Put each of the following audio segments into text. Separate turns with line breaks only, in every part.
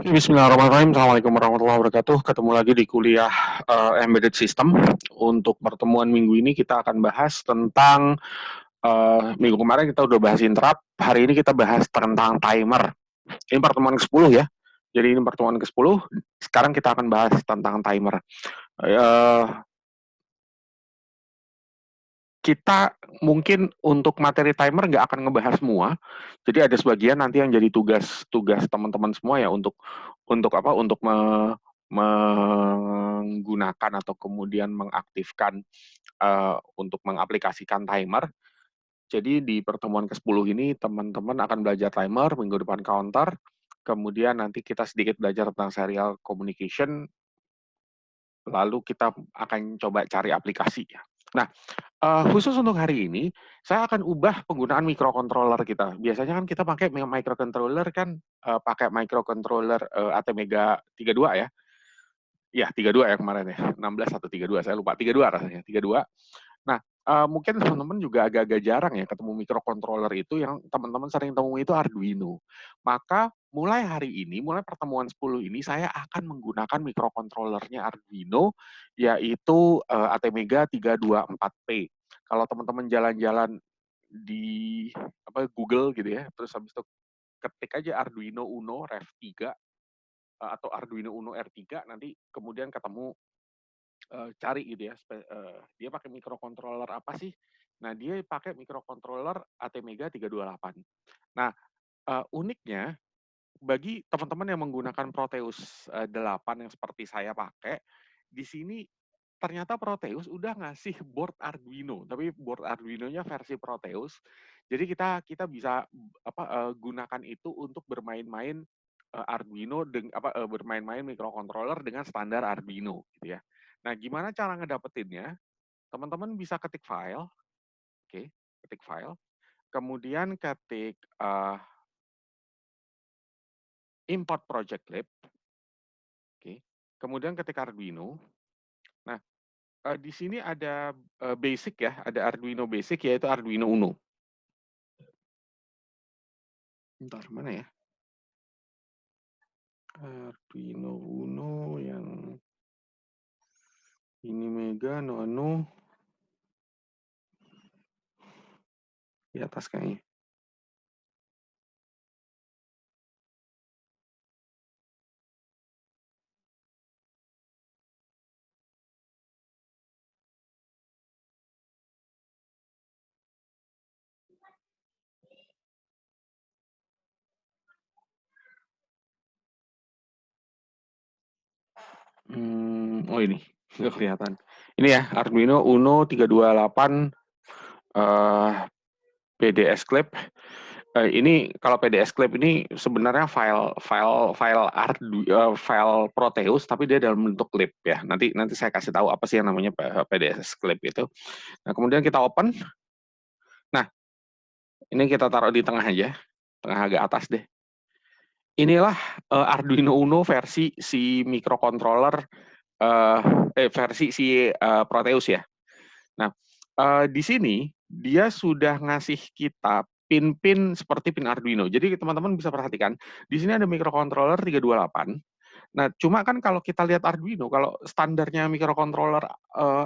Bismillahirrahmanirrahim. Assalamualaikum warahmatullahi wabarakatuh. Ketemu lagi di kuliah Embedded System. Untuk pertemuan minggu ini kita akan bahas tentang minggu kemarin kita udah bahas interrupt. Hari ini kita bahas tentang timer. Ini pertemuan ke-10 ya. Jadi ini pertemuan ke-10. Sekarang kita akan bahas tentang timer. Eh, kita mungkin untuk materi timer nggak akan ngebahas semua. Jadi ada sebagian nanti yang jadi tugas teman-teman semua ya untuk apa? Untuk menggunakan atau kemudian mengaktifkan untuk mengaplikasikan timer. Jadi di pertemuan ke-10 ini teman-teman akan belajar timer, minggu depan counter, kemudian nanti kita sedikit belajar tentang serial communication, lalu kita akan coba cari aplikasi ya. Nah, khusus untuk hari ini, saya akan ubah penggunaan microcontroller kita. Biasanya kan kita pakai microcontroller kan pakai microcontroller ATmega 32 ya. Ya, 32 ya kemarin ya. 16 atau 32, saya lupa. 32 rasanya, 32. Nah, mungkin teman-teman juga agak-agak jarang ya ketemu microcontroller itu, yang teman-teman sering temui itu Arduino. Maka mulai hari ini, mulai pertemuan 10 ini, saya akan menggunakan microcontrollernya Arduino, yaitu ATmega 324P. Kalau teman-teman jalan-jalan di Google gitu ya, terus habis itu ketik aja Arduino Uno Rev 3 atau Arduino Uno R3, nanti kemudian ketemu cari gitu ya, dia pakai microcontroller apa sih? Nah, dia pakai microcontroller ATmega 328. Nah, uniknya bagi teman-teman yang menggunakan Proteus 8 yang seperti saya pakai, di sini ternyata Proteus udah ngasih board Arduino, tapi board Arduino-nya versi Proteus. Jadi kita bisa gunakan itu untuk bermain-main Arduino bermain-main microcontroller dengan standar Arduino gitu ya. Nah, gimana cara ngedapetinnya? Teman-teman bisa ketik file, oke, ketik file, kemudian ketik import project lib, oke, kemudian ketik Arduino. Nah, di sini ada basic ya, ada Arduino basic yaitu Arduino Uno. Bentar, mana ya? Arduino Uno yang ini Mega Nano di atas kayaknya. Oh ini, nggak kelihatan. Ini ya, Arduino Uno 328 PDS Clip. Ini kalau PDS Clip ini sebenarnya file Proteus, tapi dia dalam bentuk clip ya. Nanti saya kasih tahu apa sih yang namanya PDS Clip itu. Nah, kemudian kita open. Nah, ini kita taruh di tengah aja, tengah agak atas deh. Inilah Arduino Uno versi si microcontroller versi si Proteus ya. Nah, di sini dia sudah ngasih kita pin-pin seperti pin Arduino. Jadi teman-teman bisa perhatikan, di sini ada microcontroller 328. Nah, cuma kan kalau kita lihat Arduino, kalau standarnya microcontroller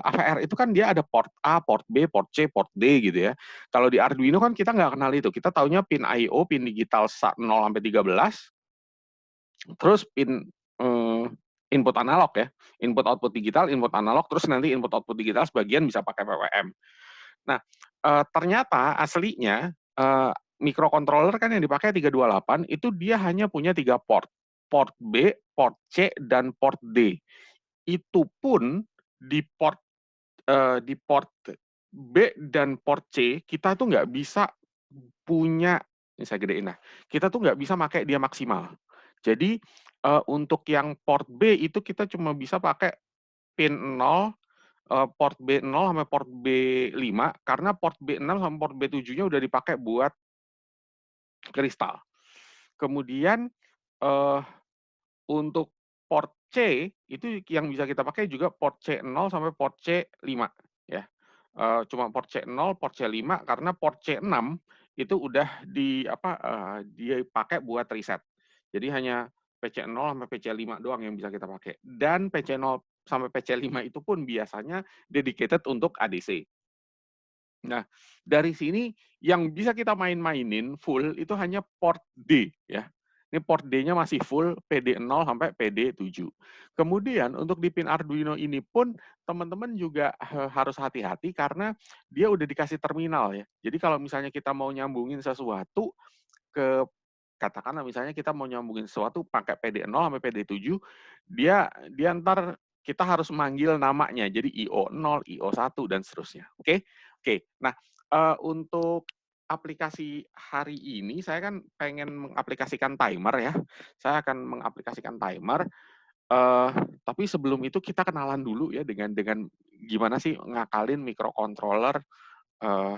AVR itu kan dia ada port A, port B, port C, port D gitu ya. Kalau di Arduino kan kita nggak kenal itu. Kita taunya pin I/O, pin digital 0 sampai 13, terus pin input analog ya, input output digital, input analog, terus nanti input output digital sebagian bisa pakai PWM. Nah, ternyata aslinya microcontroller kan yang dipakai 328 itu dia hanya punya 3 port. Port B, port C, dan port D. Itu pun di port B dan port C kita tuh nggak bisa punya, ini saya gedein lah, kita tuh nggak bisa pakai dia maksimal. Jadi untuk yang port B itu kita cuma bisa pakai pin 0, port B0 sampai port B5, karena port B6 sampai port B7-nya udah dipakai buat kristal. Kemudian untuk port C itu yang bisa kita pakai juga port C0 sampai port C5 ya. Cuma port C0, port C5, karena port C6 itu udah dia pakai buat reset. Jadi hanya PC0 sampai PC5 doang yang bisa kita pakai. Dan PC0 sampai PC5 itu pun biasanya dedicated untuk ADC. Nah, dari sini yang bisa kita main-mainin full itu hanya port D ya. Ini port D-nya masih full PD0 sampai PD7. Kemudian untuk di pin Arduino ini pun teman-teman juga harus hati-hati karena dia udah dikasih terminal ya. Jadi kalau misalnya kita mau nyambungin sesuatu ke katakanlah misalnya kita mau nyambungin sesuatu pakai PD0 sampai PD7, dia dia ntar kita harus manggil namanya. Jadi IO0, IO1 dan seterusnya. Oke? Oke. Nah, untuk aplikasi hari ini saya kan pengen mengaplikasikan timer ya. Saya akan mengaplikasikan timer. eh tapi sebelum itu kita kenalan dulu ya dengan gimana sih ngakalin microcontroller eh,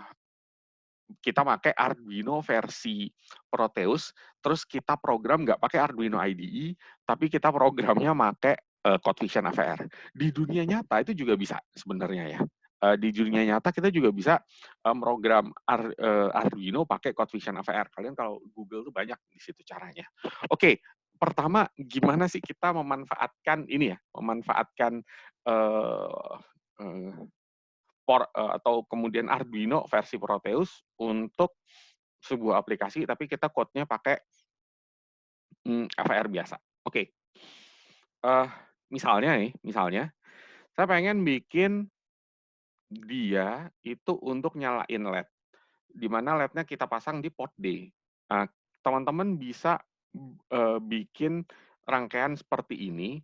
kita pakai Arduino versi Proteus, terus kita program nggak pakai Arduino IDE, tapi kita programnya pakai CodeVision AVR. Di dunia nyata itu juga bisa sebenarnya ya. Di dunia nyata kita juga bisa program Arduino pakai CodeVision AVR. Kalian kalau Google tuh banyak di situ caranya. Oke, pertama gimana sih kita memanfaatkan ini ya, memanfaatkan uh, uh, atau kemudian Arduino versi Proteus untuk sebuah aplikasi, tapi kita code-nya pakai AVR biasa. Oke, misalnya saya pengen bikin dia itu untuk nyalain LED, di mana LED-nya kita pasang di port D. Nah, teman-teman bisa bikin rangkaian seperti ini.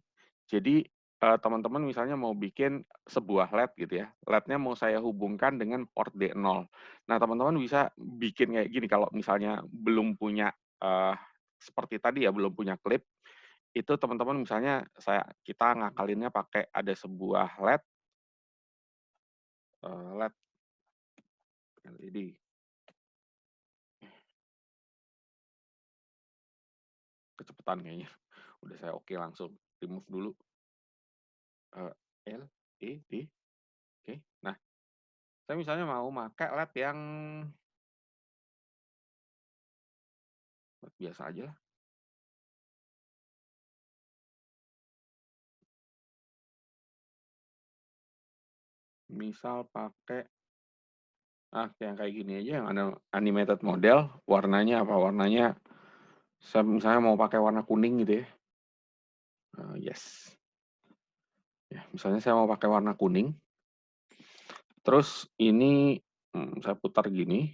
Jadi teman-teman misalnya mau bikin sebuah LED gitu ya, LED-nya mau saya hubungkan dengan port D0. Nah, teman-teman bisa bikin kayak gini kalau misalnya belum punya seperti tadi ya, belum punya klip, itu teman-teman misalnya kita ngakalinnya pakai ada sebuah LED, LED LED kecepatan kayaknya. Udah saya oke langsung remove dulu LED. Oke. Nah, saya misalnya mau pakai LED yang biasa aja lah. Misal pakai yang kayak gini aja yang ada animated model, warnanya apa? Warnanya saya misalnya mau pakai warna kuning gitu ya. Yes. Ya, misalnya saya mau pakai warna kuning. Terus ini saya putar gini.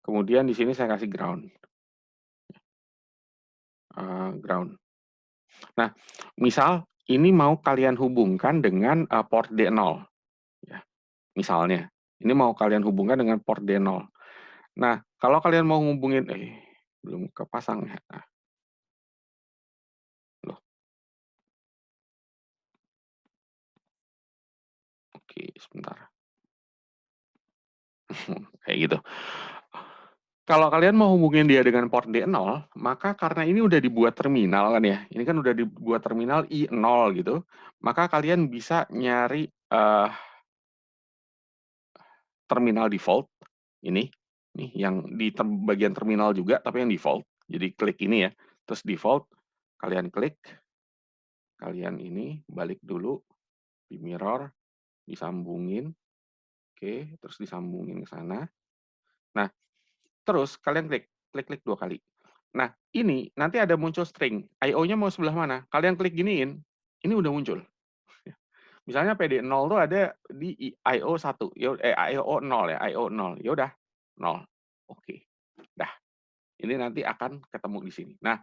Kemudian di sini saya kasih ground. Ground. Nah, misal ini mau kalian hubungkan dengan port D0. Ya, misalnya, ini mau kalian hubungkan dengan port D0. Nah, kalau kalian mau hubungin, belum kepasang ya. Nah, loh, oke, sebentar. Kayak gitu. Kalau kalian mau hubungin dia dengan port D0, maka karena ini udah dibuat terminal kan ya, ini kan udah dibuat terminal I0 gitu, maka kalian bisa nyari terminal default, ini yang di bagian terminal juga, tapi yang default. Jadi klik ini ya, terus default, kalian klik, kalian ini balik dulu di mirror, disambungin, oke, terus disambungin ke sana. Nah, terus kalian klik dua kali. Nah, ini nanti ada muncul string, I/O-nya mau sebelah mana? Kalian klik giniin, ini udah muncul. Misalnya PD0 tuh ada di I/O 1, I/O 0 ya, I/O 0. Ya udah, 0. Oke. Dah, ini nanti akan ketemu di sini. Nah,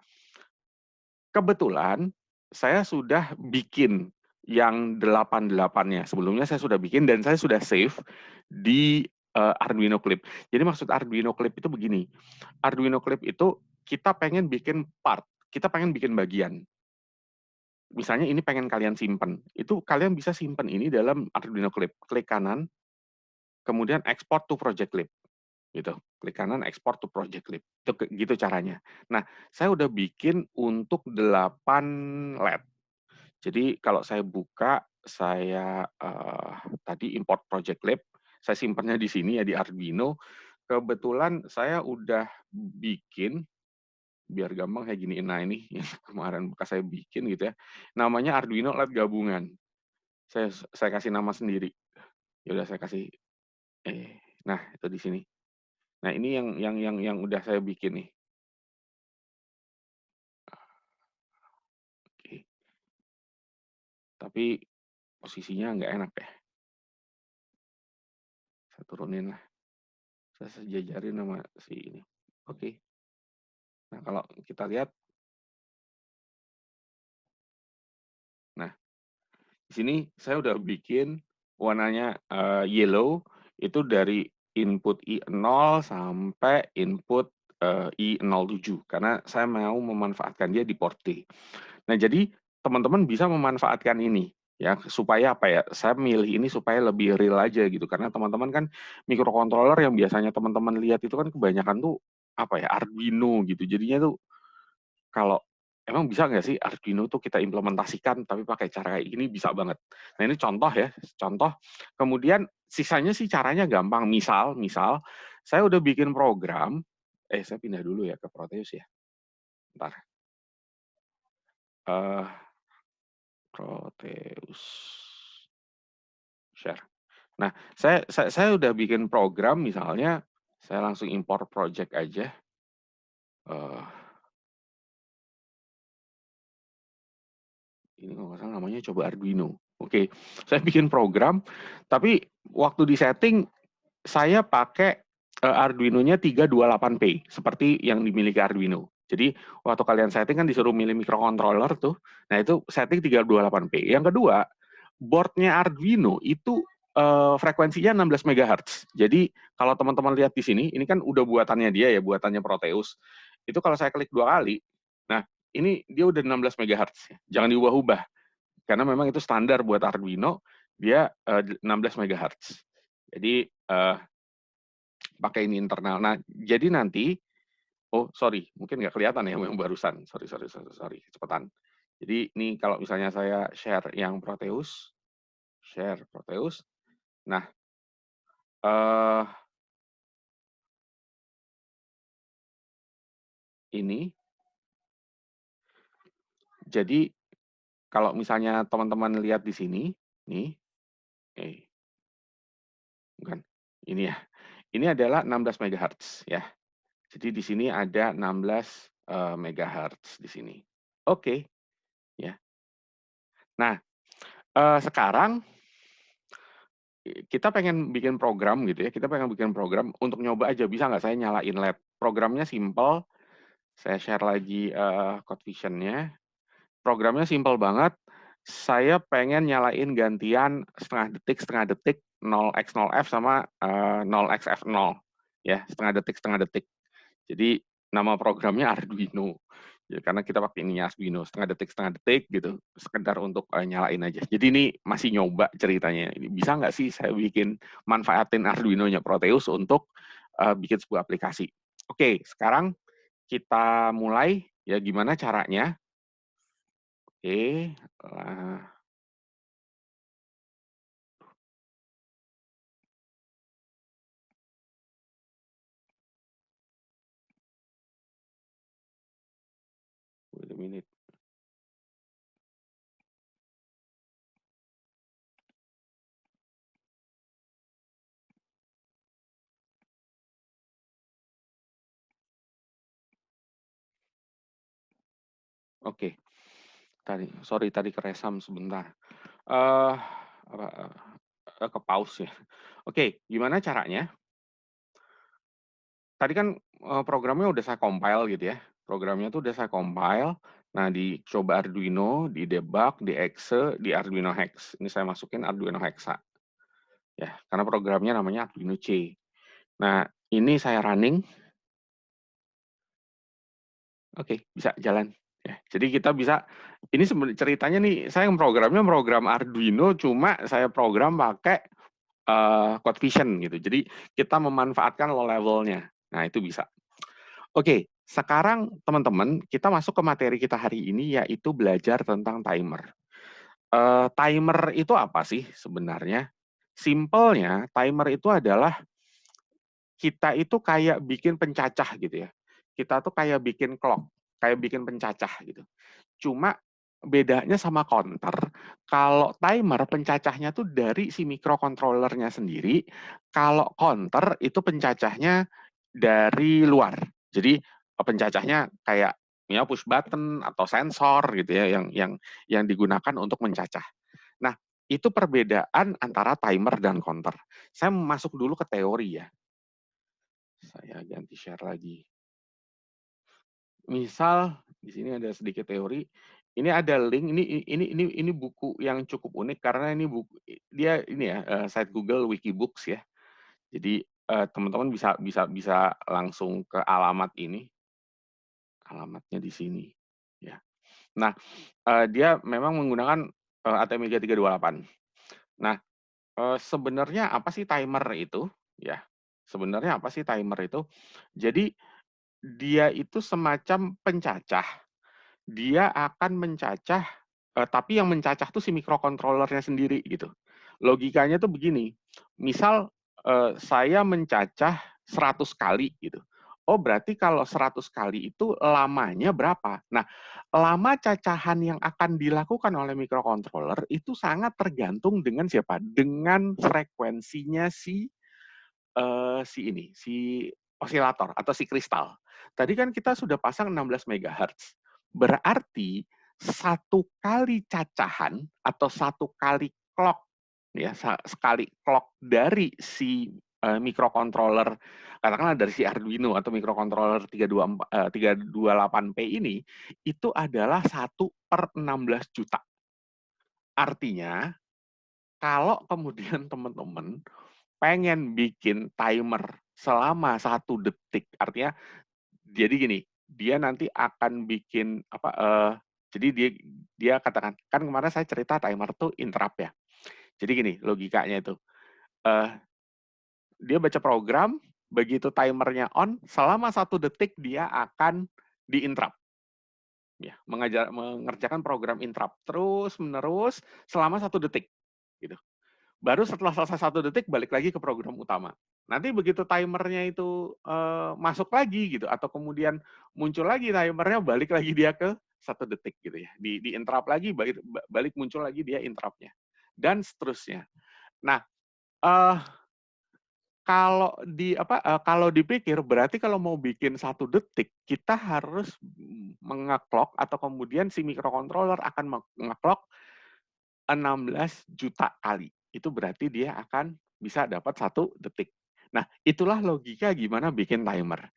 kebetulan saya sudah bikin yang 88-nya. Sebelumnya saya sudah bikin dan saya sudah save di Arduino Clip. Jadi maksud Arduino Clip itu begini. Arduino Clip itu kita pengen bikin part, kita pengen bikin bagian. Misalnya ini pengen kalian simpen, itu kalian bisa simpen ini dalam Arduino Clip. Klik kanan, kemudian export to project clip. Gitu. Klik kanan, export to project clip. Itu gitu caranya. Nah, saya udah bikin untuk 8 LED. Jadi kalau saya buka, saya tadi import project clip, saya simpannya di sini ya di Arduino. Kebetulan saya udah bikin biar gampang kayak gini. Nah, ini yang kemarin bekas saya bikin gitu ya. Namanya Arduino LED gabungan. Saya kasih nama sendiri. Ya udah saya kasih nah itu di sini. Nah, ini yang udah saya bikin nih. Oke. Tapi posisinya nggak enak ya. Saya turunin lah. Saya sejajarin sama si ini. Oke. Nah, kalau kita lihat, nah di sini saya udah bikin warnanya yellow itu dari input I0 sampai input I07 karena saya mau memanfaatkan dia di port D. Nah, jadi teman-teman bisa memanfaatkan ini ya supaya apa ya? Saya milih ini supaya lebih real aja gitu karena teman-teman kan microcontroller yang biasanya teman-teman lihat itu kan kebanyakan tuh apa ya? Arduino gitu. Jadinya tuh kalau emang bisa nggak sih Arduino tuh kita implementasikan tapi pakai cara kayak gini bisa banget. Nah, ini contoh ya, contoh. Kemudian sisanya sih caranya gampang. Misal saya udah bikin program, saya pindah dulu ya ke Proteus ya. Bentar. Proteus share. Nah, saya udah bikin program misalnya, saya langsung import project aja. Ini kalau nggak salah namanya coba Arduino. Oke, saya bikin program, tapi waktu di setting saya pakai Arduino-nya 328P, seperti yang dimiliki Arduino. Jadi waktu kalian setting kan disuruh milih microcontroller tuh, nah itu setting 328P. Yang kedua, boardnya Arduino itu frekuensinya 16 MHz. Jadi kalau teman-teman lihat di sini, ini kan udah buatannya dia ya, buatannya Proteus. Itu kalau saya klik 2 kali, nah ini dia udah 16 MHz. Jangan diubah-ubah karena memang itu standar buat Arduino, dia 16 MHz. Jadi pakai ini internal. Nah, jadi nanti, sorry, mungkin nggak kelihatan ya yang barusan. Sorry, cepetan. Jadi ini kalau misalnya saya share yang Proteus, share Proteus. Nah, ini. Jadi kalau misalnya teman-teman lihat di sini, nih, bukan, ini ya. Ini adalah 16 MHz ya. Jadi di sini ada 16 MHz di sini. Oke, ya. Nah, sekarang kita pengen bikin program gitu ya. Kita pengen bikin program untuk nyoba aja bisa nggak saya nyalain LED. Programnya simple. Saya share lagi code vision-nya. Programnya simple banget. Saya pengen nyalain gantian setengah detik 0x0f sama 0xf0 ya, setengah detik. Jadi nama programnya Arduino. Ya, karena kita pakai ini Arduino setengah detik gitu, sekedar untuk nyalain aja. Jadi ini masih nyoba ceritanya. Bisa nggak sih saya bikin manfaatin Arduino-nya Proteus untuk bikin sebuah aplikasi? Oke, sekarang kita mulai ya gimana caranya? Oke, wait a minute. Oke, tadi keresam sebentar. Ke pause ya. Oke, gimana caranya? Tadi kan programnya udah saya compile gitu ya. Programnya tuh udah saya compile. Nah, dicoba Arduino, di debug, di exe, di Arduino Hex. Ini saya masukin Arduino Hexa. Ya, karena programnya namanya Arduino C. Nah, ini saya running. Oke, bisa jalan. Ya, jadi kita bisa, ini sebenarnya ceritanya nih, saya programnya program Arduino, cuma saya program pakai code vision gitu. Jadi kita memanfaatkan low levelnya. Nah, itu bisa. Oke, sekarang teman-teman, kita masuk ke materi kita hari ini, yaitu belajar tentang timer. Timer itu apa sih sebenarnya? Simpelnya, timer itu adalah kita itu kayak bikin pencacah gitu ya. Kita tuh kayak bikin clock. kayak bikin pencacah gitu. Cuma bedanya sama counter, kalau timer pencacahnya tuh dari si microcontroller-nya sendiri, kalau counter itu pencacahnya dari luar. Jadi pencacahnya kayak ya push button atau sensor gitu ya yang digunakan untuk mencacah. Nah, itu perbedaan antara timer dan counter. Saya masuk dulu ke teori ya. Saya ganti share lagi. Misal di sini ada sedikit teori. Ini ada link. Ini buku yang cukup unik karena ini buku dia ini ya site Google Wikibooks ya. Jadi teman-teman bisa langsung ke alamat ini. Alamatnya di sini. Ya. Nah, dia memang menggunakan ATmega 328. Nah, sebenarnya apa sih timer itu? Ya, sebenarnya apa sih timer itu? Jadi dia itu semacam pencacah. Dia akan mencacah, tapi yang mencacah tuh si microcontroller-nya sendiri gitu. Logikanya tuh begini, misal saya mencacah 100 kali gitu. Oh berarti kalau 100 kali itu lamanya berapa? Nah, lama cacahan yang akan dilakukan oleh microcontroller itu sangat tergantung dengan siapa? Dengan frekuensinya si osilator atau si kristal. Tadi kan kita sudah pasang 16 MHz. Berarti satu kali cacahan atau satu kali clock ya sekali clock dari si microcontroller katakanlah dari si Arduino atau microcontroller 328P ini itu adalah 1/16 juta. Artinya kalau kemudian teman-teman pengen bikin timer selama 1 detik, artinya jadi gini, dia nanti akan bikin apa, jadi dia katakan, kan kemarin saya cerita timer tuh interrupt ya. Jadi gini logikanya itu, eee, dia baca program, begitu timernya on, selama 1 detik dia akan di-interrupt, ya, mengerjakan program interrupt terus-menerus selama 1 detik, gitu. Baru setelah selesai 1 detik balik lagi ke program utama. Nanti begitu timernya itu masuk lagi gitu atau kemudian muncul lagi timernya balik lagi dia ke 1 detik gitu ya. Di interrupt lagi balik muncul lagi dia interruptnya dan seterusnya. Nah eh, kalau kalau dipikir berarti kalau mau bikin 1 detik kita harus mengeklok atau kemudian si microcontroller akan mengeklok 16 juta kali. Itu berarti dia akan bisa dapat 1 detik. Nah, itulah logika gimana bikin timer.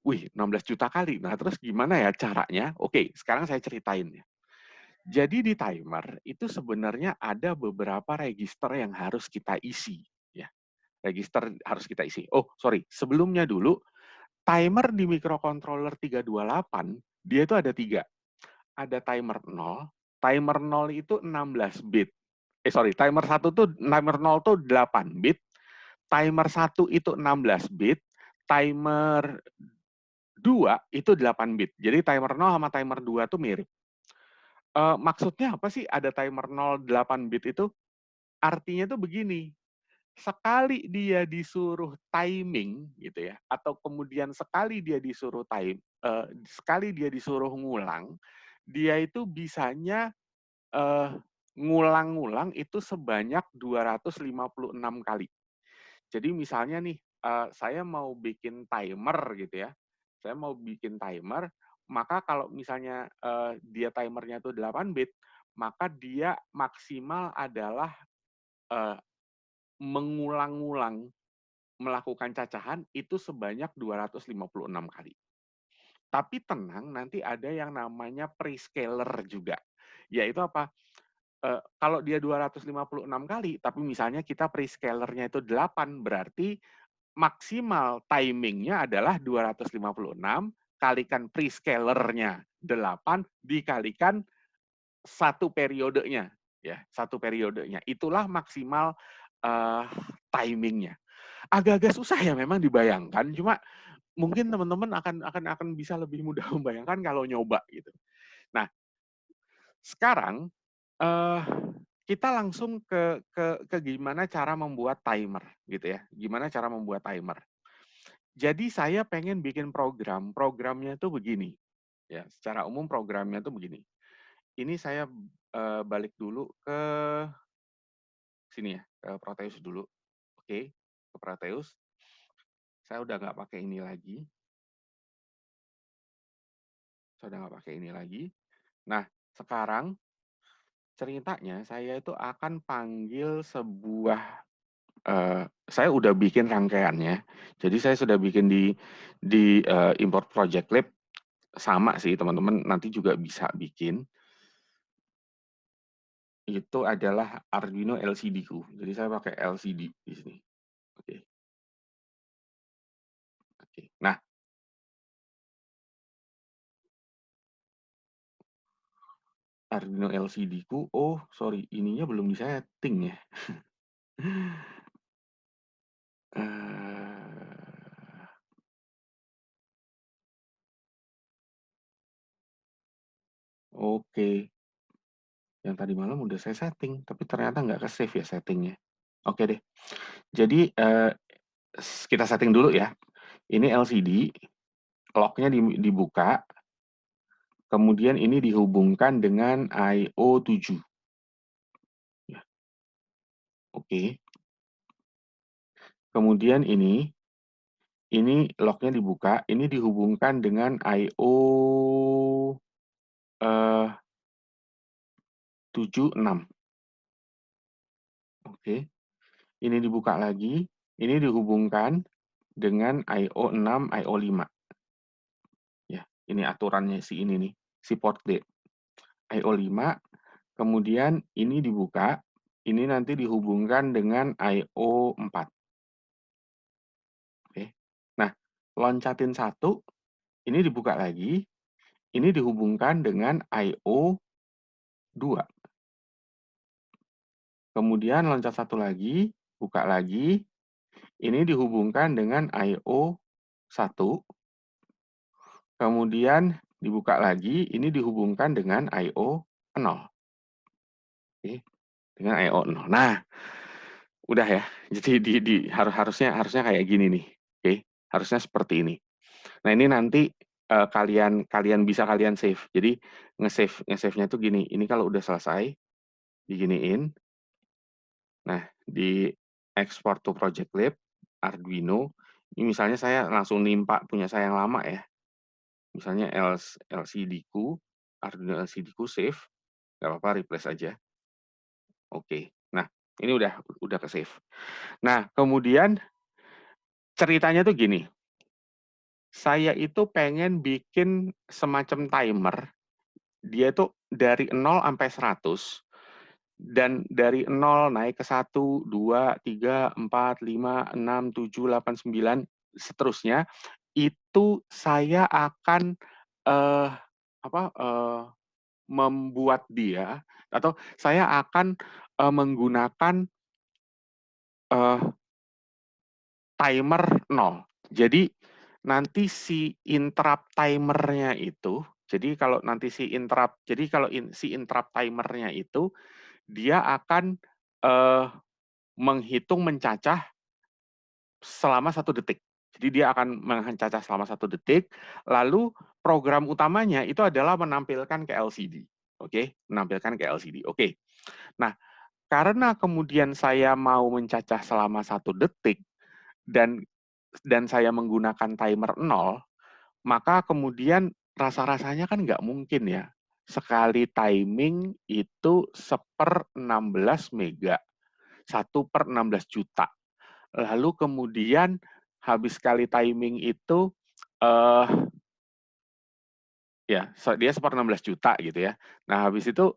Wih, 16 juta kali. Nah, terus gimana ya caranya? Oke, sekarang saya ceritain ya. Jadi di timer itu sebenarnya ada beberapa register yang harus kita isi. Ya, register harus kita isi. Oh, sorry. Sebelumnya dulu, timer di microcontroller 328, dia itu ada 3. Ada timer 0 itu 16 bit. Sorry, timer 0 tuh 8 bit, timer 1 itu 16 bit, timer 2 itu 8 bit. Jadi timer 0 sama timer 2 tuh mirip. Maksudnya apa sih ada timer 0 8 bit itu? Artinya tuh begini, sekali dia disuruh timing gitu ya, atau kemudian sekali dia disuruh ngulang, dia itu bisanya eh, ngulang-ngulang itu sebanyak 256 kali. Jadi misalnya nih, saya mau bikin timer gitu ya, saya mau bikin timer, maka kalau misalnya dia timernya tuh 8 bit, maka dia maksimal adalah eh, mengulang-ulang melakukan cacahan itu sebanyak 256 kali. Tapi tenang, nanti ada yang namanya prescaler juga. Yaitu apa? Kalau dia 256 kali, tapi misalnya kita prescalernya itu 8, berarti maksimal timingnya adalah 256 kalikan prescalernya 8 dikalikan satu periodenya, ya satu periodenya. Itulah maksimal uh, timingnya. Agak-agak susah ya memang dibayangkan, cuma mungkin teman-teman akan bisa lebih mudah membayangkan kalau nyoba gitu. Nah, sekarang uh, kita langsung ke gimana cara membuat timer gitu ya. Gimana cara membuat timer. Jadi saya pengen bikin programnya itu begini Ya, secara umum programnya tuh begini. Ini saya balik dulu ke sini ya, ke Proteus dulu. Oke, ke Proteus. Saya udah nggak pakai ini lagi. Nah, sekarang ceritanya saya itu akan panggil sebuah, saya udah bikin rangkaiannya. Jadi saya sudah bikin di import project lab, sama sih teman-teman nanti juga bisa bikin. Itu adalah Arduino LCD-ku. Jadi saya pakai LCD di sini. Oke. Oke. Nah, Arduino LCD-ku, oh sorry, ininya belum disetting ya. Eh, Oke, yang tadi malam udah saya setting, tapi ternyata nggak ke save ya settingnya. Oke deh, jadi kita setting dulu ya. Ini LCD, lock-nya dibuka, kemudian ini dihubungkan dengan IO7. Ya, oke. Kemudian ini lock-nya dibuka, ini dihubungkan dengan IO 76. Oke. Ini dibuka lagi, ini dihubungkan dengan IO 6, IO 5. Ya, ini aturannya si ini nih, si port D. IO 5, kemudian ini dibuka, ini nanti dihubungkan dengan IO 4. Oke. Nah, loncatin satu, ini dibuka lagi, ini dihubungkan dengan IO 2. Kemudian loncat satu lagi, buka lagi, ini dihubungkan dengan IO 1. Kemudian dibuka lagi, ini dihubungkan dengan IO 0. Oke, dengan IO 0. Nah, udah ya. Jadi harusnya kayak gini nih. Oke, harusnya seperti ini. Nah, ini nanti kalian bisa kalian save. Jadi nge-save-nya tuh gini. Ini kalau udah selesai diginiin. Nah, di export to project lab Arduino. Ini misalnya saya langsung nimpa punya saya yang lama ya. Misalnya LCD-ku, Arduino LCD-ku save, nggak apa-apa, replace aja. Oke. Nah, ini udah ke save. Nah, kemudian ceritanya tuh gini. Saya itu pengen bikin semacam timer. Dia tuh dari 0 sampai 100. Dan dari 0 naik ke 1, 2, 3, 4, 5, 6, 7, 8, 9, seterusnya. Itu saya akan eh, membuat dia, atau saya akan menggunakan eh, timer 0. Jadi nanti si interrupt timernya itu, jadi kalau nanti si interrupt timernya itu dia akan menghitung mencacah selama 1 detik. Jadi dia akan mencacah selama 1 detik, lalu program utamanya itu adalah menampilkan ke LCD. Oke, menampilkan ke LCD. Oke. Nah, karena kemudian saya mau mencacah selama 1 detik dan saya menggunakan timer 0, maka kemudian rasa-rasanya kan nggak mungkin ya. Sekali timing itu 1/16 mega, 1/16 juta. Lalu kemudian habis sekali timing itu, eh ya dia 1/16 juta gitu ya. Nah habis itu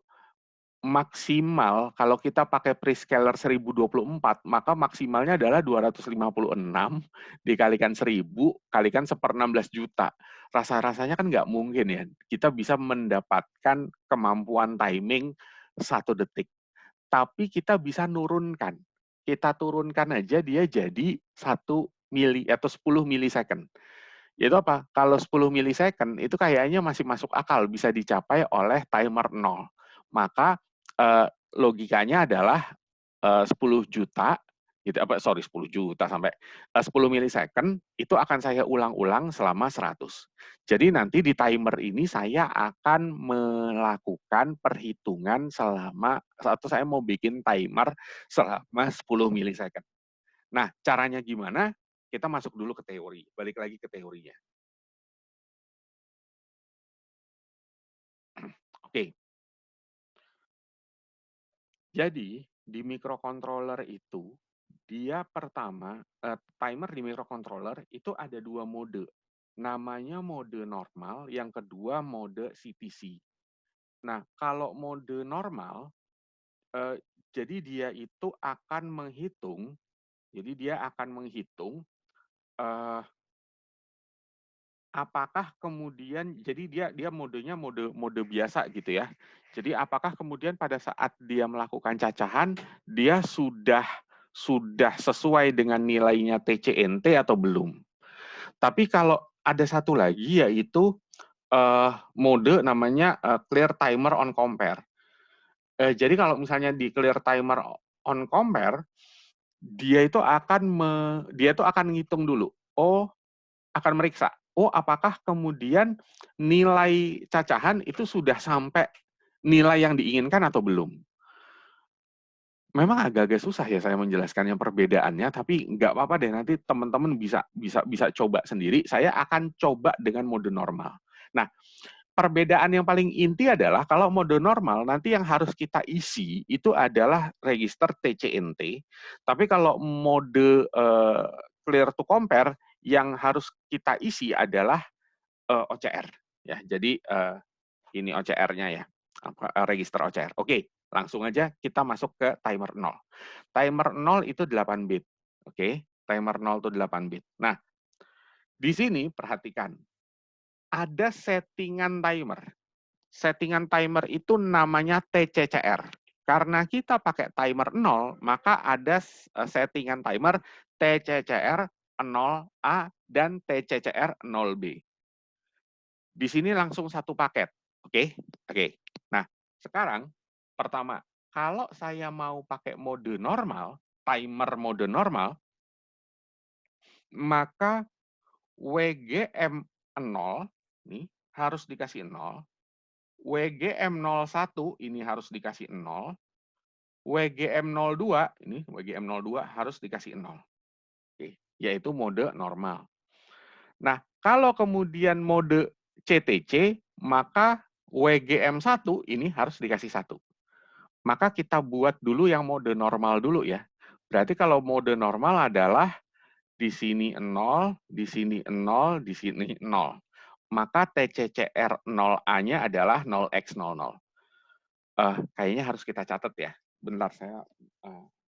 maksimal kalau kita pakai prescaler 1024, maka maksimalnya adalah 256 dikalikan 1000 kalikan 1/16 juta. Rasa-rasanya kan nggak mungkin ya, kita bisa mendapatkan kemampuan timing 1 detik. Tapi kita bisa nurunkan. Kita turunkan aja dia jadi 1 mili atau 10 milisecond. Itu apa? Kalau 10 milisecond itu kayaknya masih masuk akal, bisa dicapai oleh timer 0. Maka logikanya adalah 10 juta gitu, 10 juta sampai 10 milisecond itu akan saya ulang-ulang selama 100. Jadi nanti di timer ini saya akan melakukan perhitungan selama atau saya mau bikin timer selama 10 milisecond. Nah, caranya gimana? Kita masuk dulu ke teori, balik lagi ke teorinya. Oke, jadi di microcontroller itu dia pertama timer di microcontroller itu ada 2 mode. Namanya mode normal, yang kedua mode CTC. Nah, kalau mode normal jadi dia itu akan menghitung eh, apakah kemudian jadi dia modenya mode biasa gitu ya. Jadi apakah kemudian pada saat dia melakukan cacahan dia sudah sesuai dengan nilainya TCNT atau belum. Tapi kalau ada satu lagi yaitu mode namanya clear timer on compare. Jadi kalau misalnya di clear timer on compare dia itu akan ngitung dulu. Akan meriksa, apakah kemudian nilai cacahan itu sudah sampai nilai yang diinginkan atau belum. Memang agak-agak susah ya saya menjelaskannya perbedaannya, tapi nggak apa-apa deh, nanti teman-teman bisa coba sendiri. Saya akan coba dengan mode normal. Nah, perbedaan yang paling inti adalah kalau mode normal nanti yang harus kita isi itu adalah register TCNT, tapi kalau mode clear to compare yang harus kita isi adalah OCR ya. Jadi ini OCR-nya ya, register OCR. Oke, langsung aja kita masuk ke timer 0. Timer 0 itu 8 bit. Oke, timer 0 itu 8 bit. Nah, di sini perhatikan, ada settingan timer. Settingan timer itu namanya TCCR. Karena kita pakai timer 0, maka ada settingan timer TCCR 0A dan TCCR 0B. Di sini langsung satu paket. Oke? Oke. Nah, sekarang pertama, kalau saya mau pakai mode normal, timer mode normal, maka WGM 0 nih harus dikasih 0, WGM01 ini harus dikasih 0, WGM02 ini WGM02 harus dikasih 0. Oke, yaitu mode normal. Nah, kalau kemudian mode CTC, maka WGM1 ini harus dikasih 1. Maka kita buat dulu yang mode normal dulu ya. Berarti kalau mode normal adalah di sini 0, di sini 0, di sini 0. Maka TCCR 0A-nya adalah 0x00. Kayaknya harus kita catat ya. Bentar, saya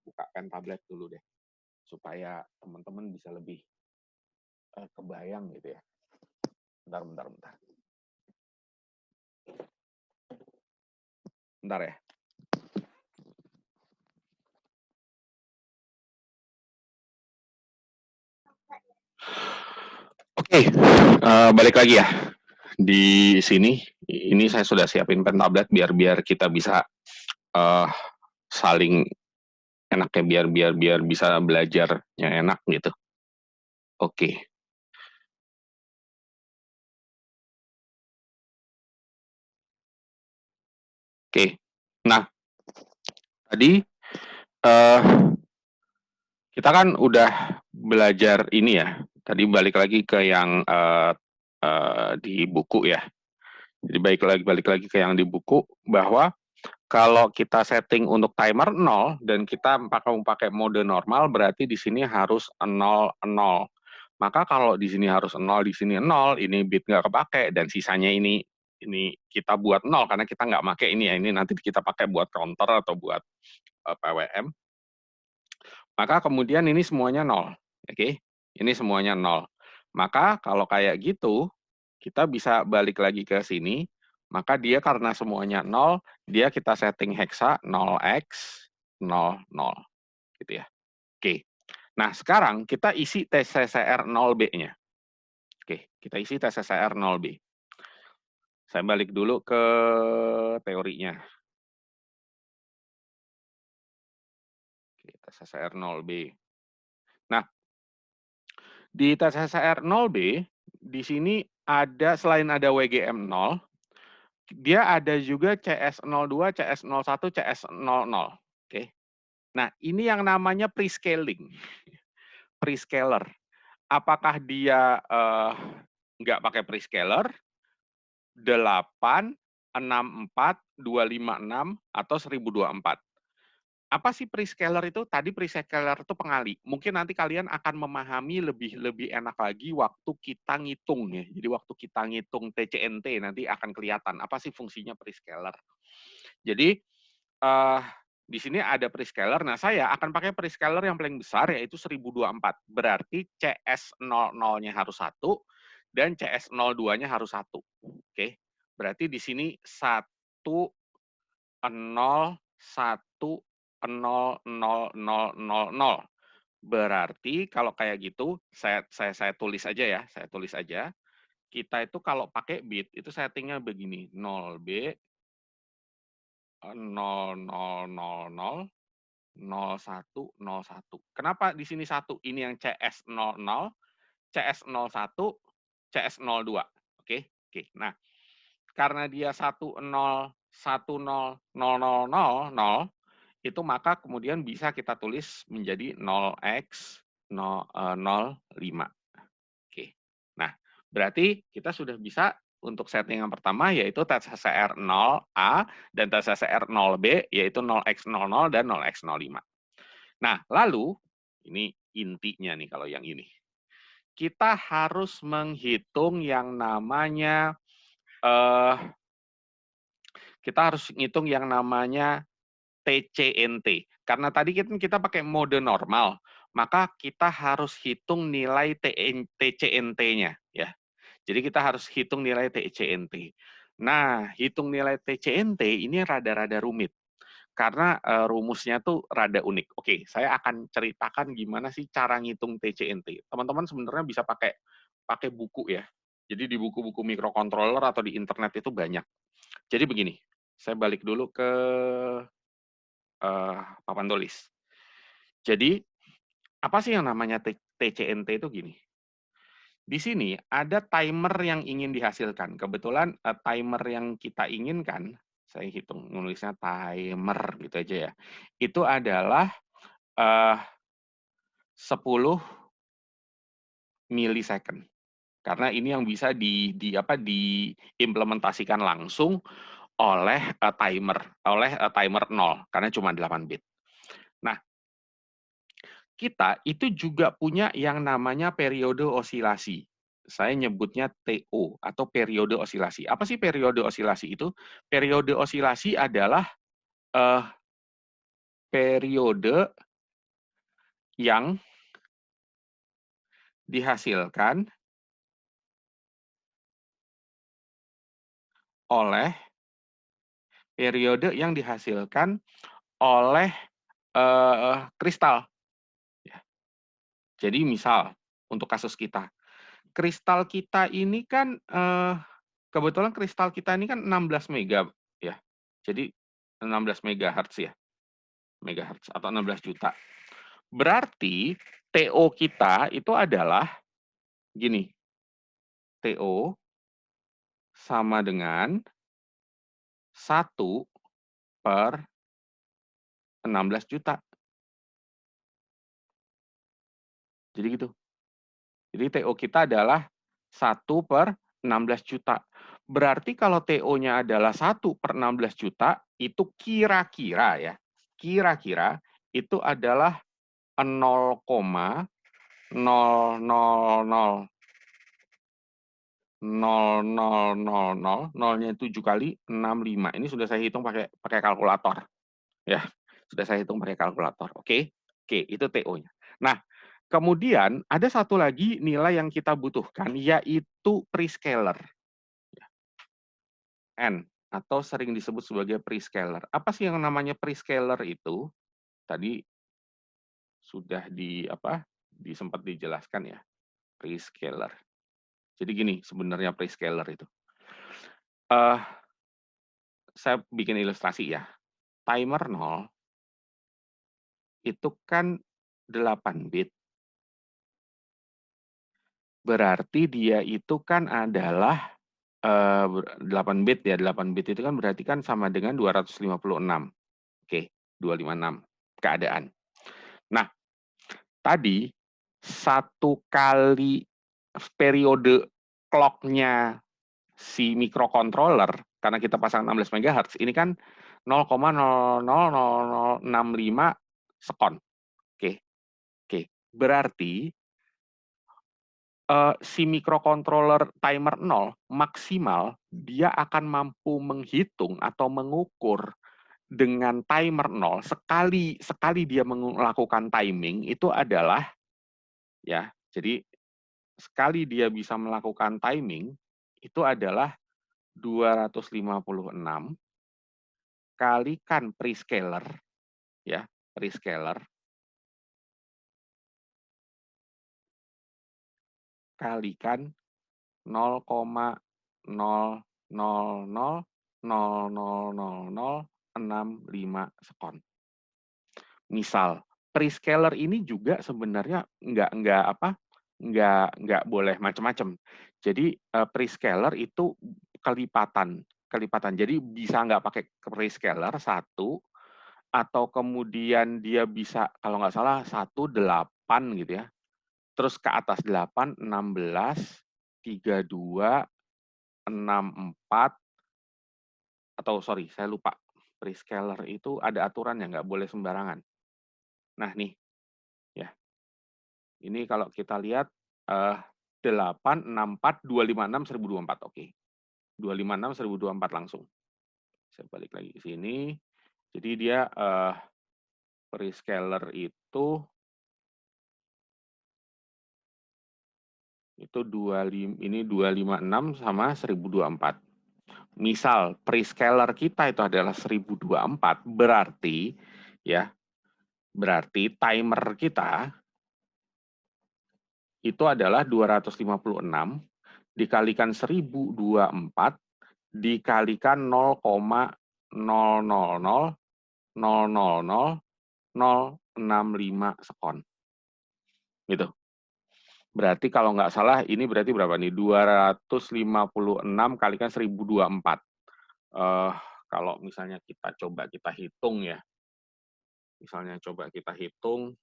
buka pen tablet dulu deh. Supaya teman-teman bisa lebih kebayang gitu ya. Bentar. Bentar ya. Oke, balik lagi ya. Di sini, ini saya sudah siapin pen tablet biar kita bisa saling enak ya, biar bisa belajarnya enak gitu. Oke. Oke. Nah, tadi uh, kita kan udah belajar ini ya. Tadi balik lagi ke yang di buku ya. Jadi balik lagi ke yang di buku bahwa kalau kita setting untuk timer 0 dan kita pakai mode normal berarti di sini harus 0 0. Maka kalau di sini harus 0, di sini 0, ini bit nggak kepake dan sisanya ini kita buat 0 karena kita nggak pakai ini ya. Ini nanti kita pakai buat counter atau buat PWM. Maka kemudian ini semuanya 0. Oke. Ini semuanya 0. Maka kalau kayak gitu, kita bisa balik lagi ke sini, maka dia karena semuanya 0, dia kita setting hexa 0x00 gitu ya. Oke. Nah, sekarang kita isi TCCR 0B-nya. Oke, kita isi TCCR 0B. Saya balik dulu ke teorinya. Oke, TCCR 0B. Nah, di TCCR 0B, di sini ada selain ada WGM 0, dia ada juga CS02, CS01, CS00. Oke. Nah, ini yang namanya prescaling. Prescaler. Apakah dia nggak pakai prescaler, 8, 64, 256, atau 1024? Apa sih prescaler itu? Tadi prescaler itu pengali. Mungkin nanti kalian akan memahami lebih enak lagi waktu kita ngitung ya. Jadi waktu kita ngitung TCNT nanti akan kelihatan apa sih fungsinya prescaler. Jadi di sini ada prescaler. Nah, saya akan pakai prescaler yang paling besar yaitu 1024. Berarti CS00-nya harus 1 dan CS02-nya harus 1. Oke. Berarti di sini 1 0 1 0 0 0 0 0. Berarti kalau kayak gitu, saya tulis aja ya, saya tulis aja. Kita itu kalau pakai bit itu settingnya begini, 0B 00000101. Kenapa di sini 1? Ini yang CS00, CS01, CS02. Oke? Oke. Nah, karena dia 10100000, itu maka kemudian bisa kita tulis menjadi 0x05. Oke. Nah, berarti kita sudah bisa untuk setting yang pertama yaitu TCCR 0A dan TCCR 0B yaitu 0x00 dan 0x05. Nah, lalu ini intinya nih kalau yang ini. Kita harus menghitung yang namanya eh kita harus ngitung yang namanya TCNT. Karena tadi kita pakai mode normal, maka kita harus hitung nilai TCNT-nya ya. Jadi kita harus hitung nilai TCNT. Nah, hitung nilai TCNT ini rada-rada rumit karena rumusnya tuh rada unik. Oke, saya akan ceritakan gimana sih cara ngitung TCNT. Teman-teman sebenarnya bisa pakai pakai buku ya. Jadi di buku-buku microcontroller atau di internet itu banyak. Jadi begini, saya balik dulu ke papan tulis. Jadi, apa sih yang namanya TCNT itu gini. Di sini ada timer yang ingin dihasilkan. Kebetulan timer yang kita inginkan, saya hitung nulisnya timer gitu aja ya. Itu adalah 10 milisecond. Karena ini yang bisa diimplementasikan langsung oleh timer 0 karena cuma 8 bit. Nah, kita itu juga punya yang namanya periode osilasi. Saya nyebutnya TO atau periode osilasi. Apa sih periode osilasi itu? Periode osilasi adalah eh, periode yang dihasilkan oleh oleh kristal. Ya. Jadi misal untuk kasus kita, kristal kita ini kan kebetulan kristal kita ini kan 16 mega ya. Jadi 16 megahertz ya. Megahertz atau 16 juta. Berarti TO kita itu adalah gini. TO sama dengan 1/16 juta. Jadi gitu. Jadi TO kita adalah 1/16 juta. Berarti kalau TO-nya adalah 1/16 juta, itu kira-kira ya, kira-kira itu adalah 0,0000000, nolnya 7 kali 65. Ini sudah saya hitung pakai pakai kalkulator. Ya, sudah saya hitung pakai kalkulator. Oke? Oke, itu TO-nya. Nah, kemudian ada satu lagi nilai yang kita butuhkan yaitu prescaler. N atau sering disebut sebagai prescaler. Apa sih yang namanya prescaler itu? Tadi sudah sempat dijelaskan ya, prescaler. Jadi gini sebenarnya prescaler itu. Uh, saya bikin ilustrasi ya. Timer 0 itu kan 8 bit. berarti dia itu kan adalah 8 bit ya, 8 bit itu kan berarti kan sama dengan 256. Oke, 256 keadaan. Nah, tadi satu kali periode clock-nya si microcontroller, karena kita pasang 16 MHz, ini kan 0,000065 sekon. Oke, oke. Berarti si microcontroller timer 0 maksimal dia akan mampu menghitung atau mengukur dengan timer 0 sekali dia melakukan timing itu adalah ya. Jadi sekali dia bisa melakukan timing itu adalah 256 kalikan prescaler ya, prescaler kalikan 0,00000065 sekon. Misal, prescaler ini juga sebenarnya nggak boleh macam-macam. Jadi prescaler itu kelipatan, kelipatan. Jadi bisa nggak pakai prescaler satu, atau kemudian dia bisa kalau nggak salah 18 gitu ya. Terus ke atas 8, 16, 32, 64, atau sorry, saya lupa. Prescaler itu ada aturan yang nggak boleh sembarangan. Nah nih, ya, ini kalau kita lihat 8, 64, 256, 1024. Oke. 256, 1024 langsung. Saya balik lagi ke sini. Jadi dia prescaler itu 256 sama 1024. Misal prescaler kita itu adalah 1024, berarti ya, berarti timer kita itu adalah 256 dikalikan 1024 dikalikan 0,00000065 sekon. Gitu. Berarti kalau nggak salah ini berarti berapa nih? 256 kalikan 1024. Kalau misalnya kita coba kita hitung ya. Misalnya coba kita hitung,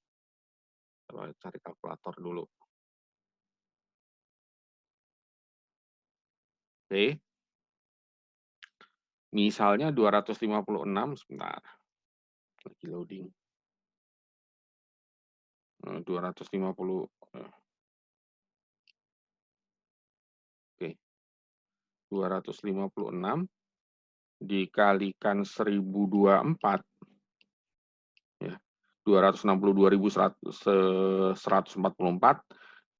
coba cari kalkulator dulu. Oke. Misalnya 256, sebentar. Lagi loading. 250, oke. 256 dikalikan 1024 ya. 262.144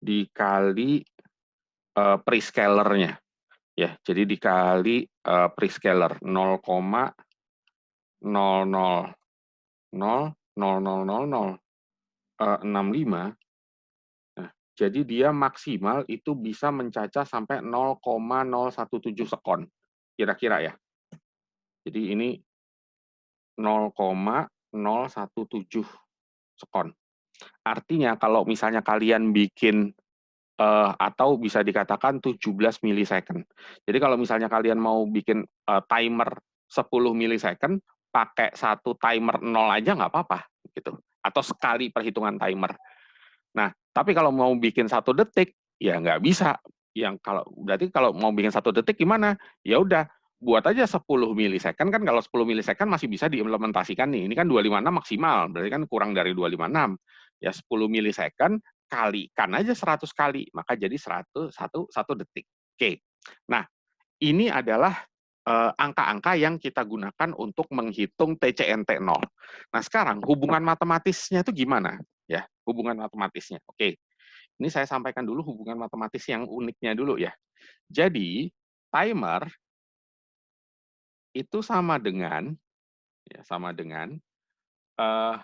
dikali prescalernya ya. Jadi dikali prescaler 0,00000065. Nah, jadi dia maksimal itu bisa mencacah sampai 0,017 sekon. Kira-kira ya. Jadi ini 0,017 sekon. Artinya kalau misalnya kalian bikin atau bisa dikatakan 17 milisecond. Jadi kalau misalnya kalian mau bikin timer 10 milisecond, pakai satu timer 0 aja nggak apa-apa gitu. Atau sekali perhitungan timer. Nah, tapi kalau mau bikin 1 detik, ya nggak bisa. Yang berarti kalau mau bikin 1 detik gimana? Ya udah, buat aja 10 milisecond kan, kalau 10 milisecond masih bisa diimplementasikan nih. Ini kan 256 maksimal, berarti kan kurang dari 256. Ya 10 milisecond kalikan aja 100 kali, maka jadi 1 detik. Oke. Nah, ini adalah angka-angka yang kita gunakan untuk menghitung TCNT 0. Nah, sekarang hubungan matematisnya itu gimana? Ya, hubungan matematisnya. Oke. Ini saya sampaikan dulu hubungan matematis yang uniknya dulu ya. Jadi, timer itu sama dengan eh,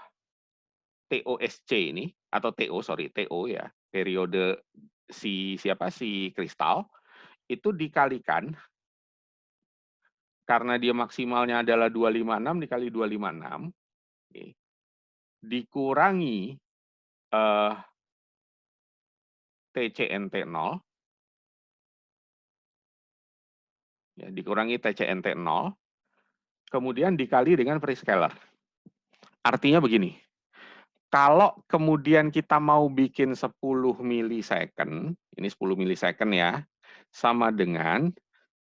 TOSC ini, atau TO ya, periode si kristal itu dikalikan, karena dia maksimalnya adalah 256 dikali 256, oke, dikurangi TCNT 0, ya, dikurangi TCNT 0, kemudian dikali dengan prescaler. Artinya begini, kalau kemudian kita mau bikin 10 milisecond, ini 10 milisecond ya, sama dengan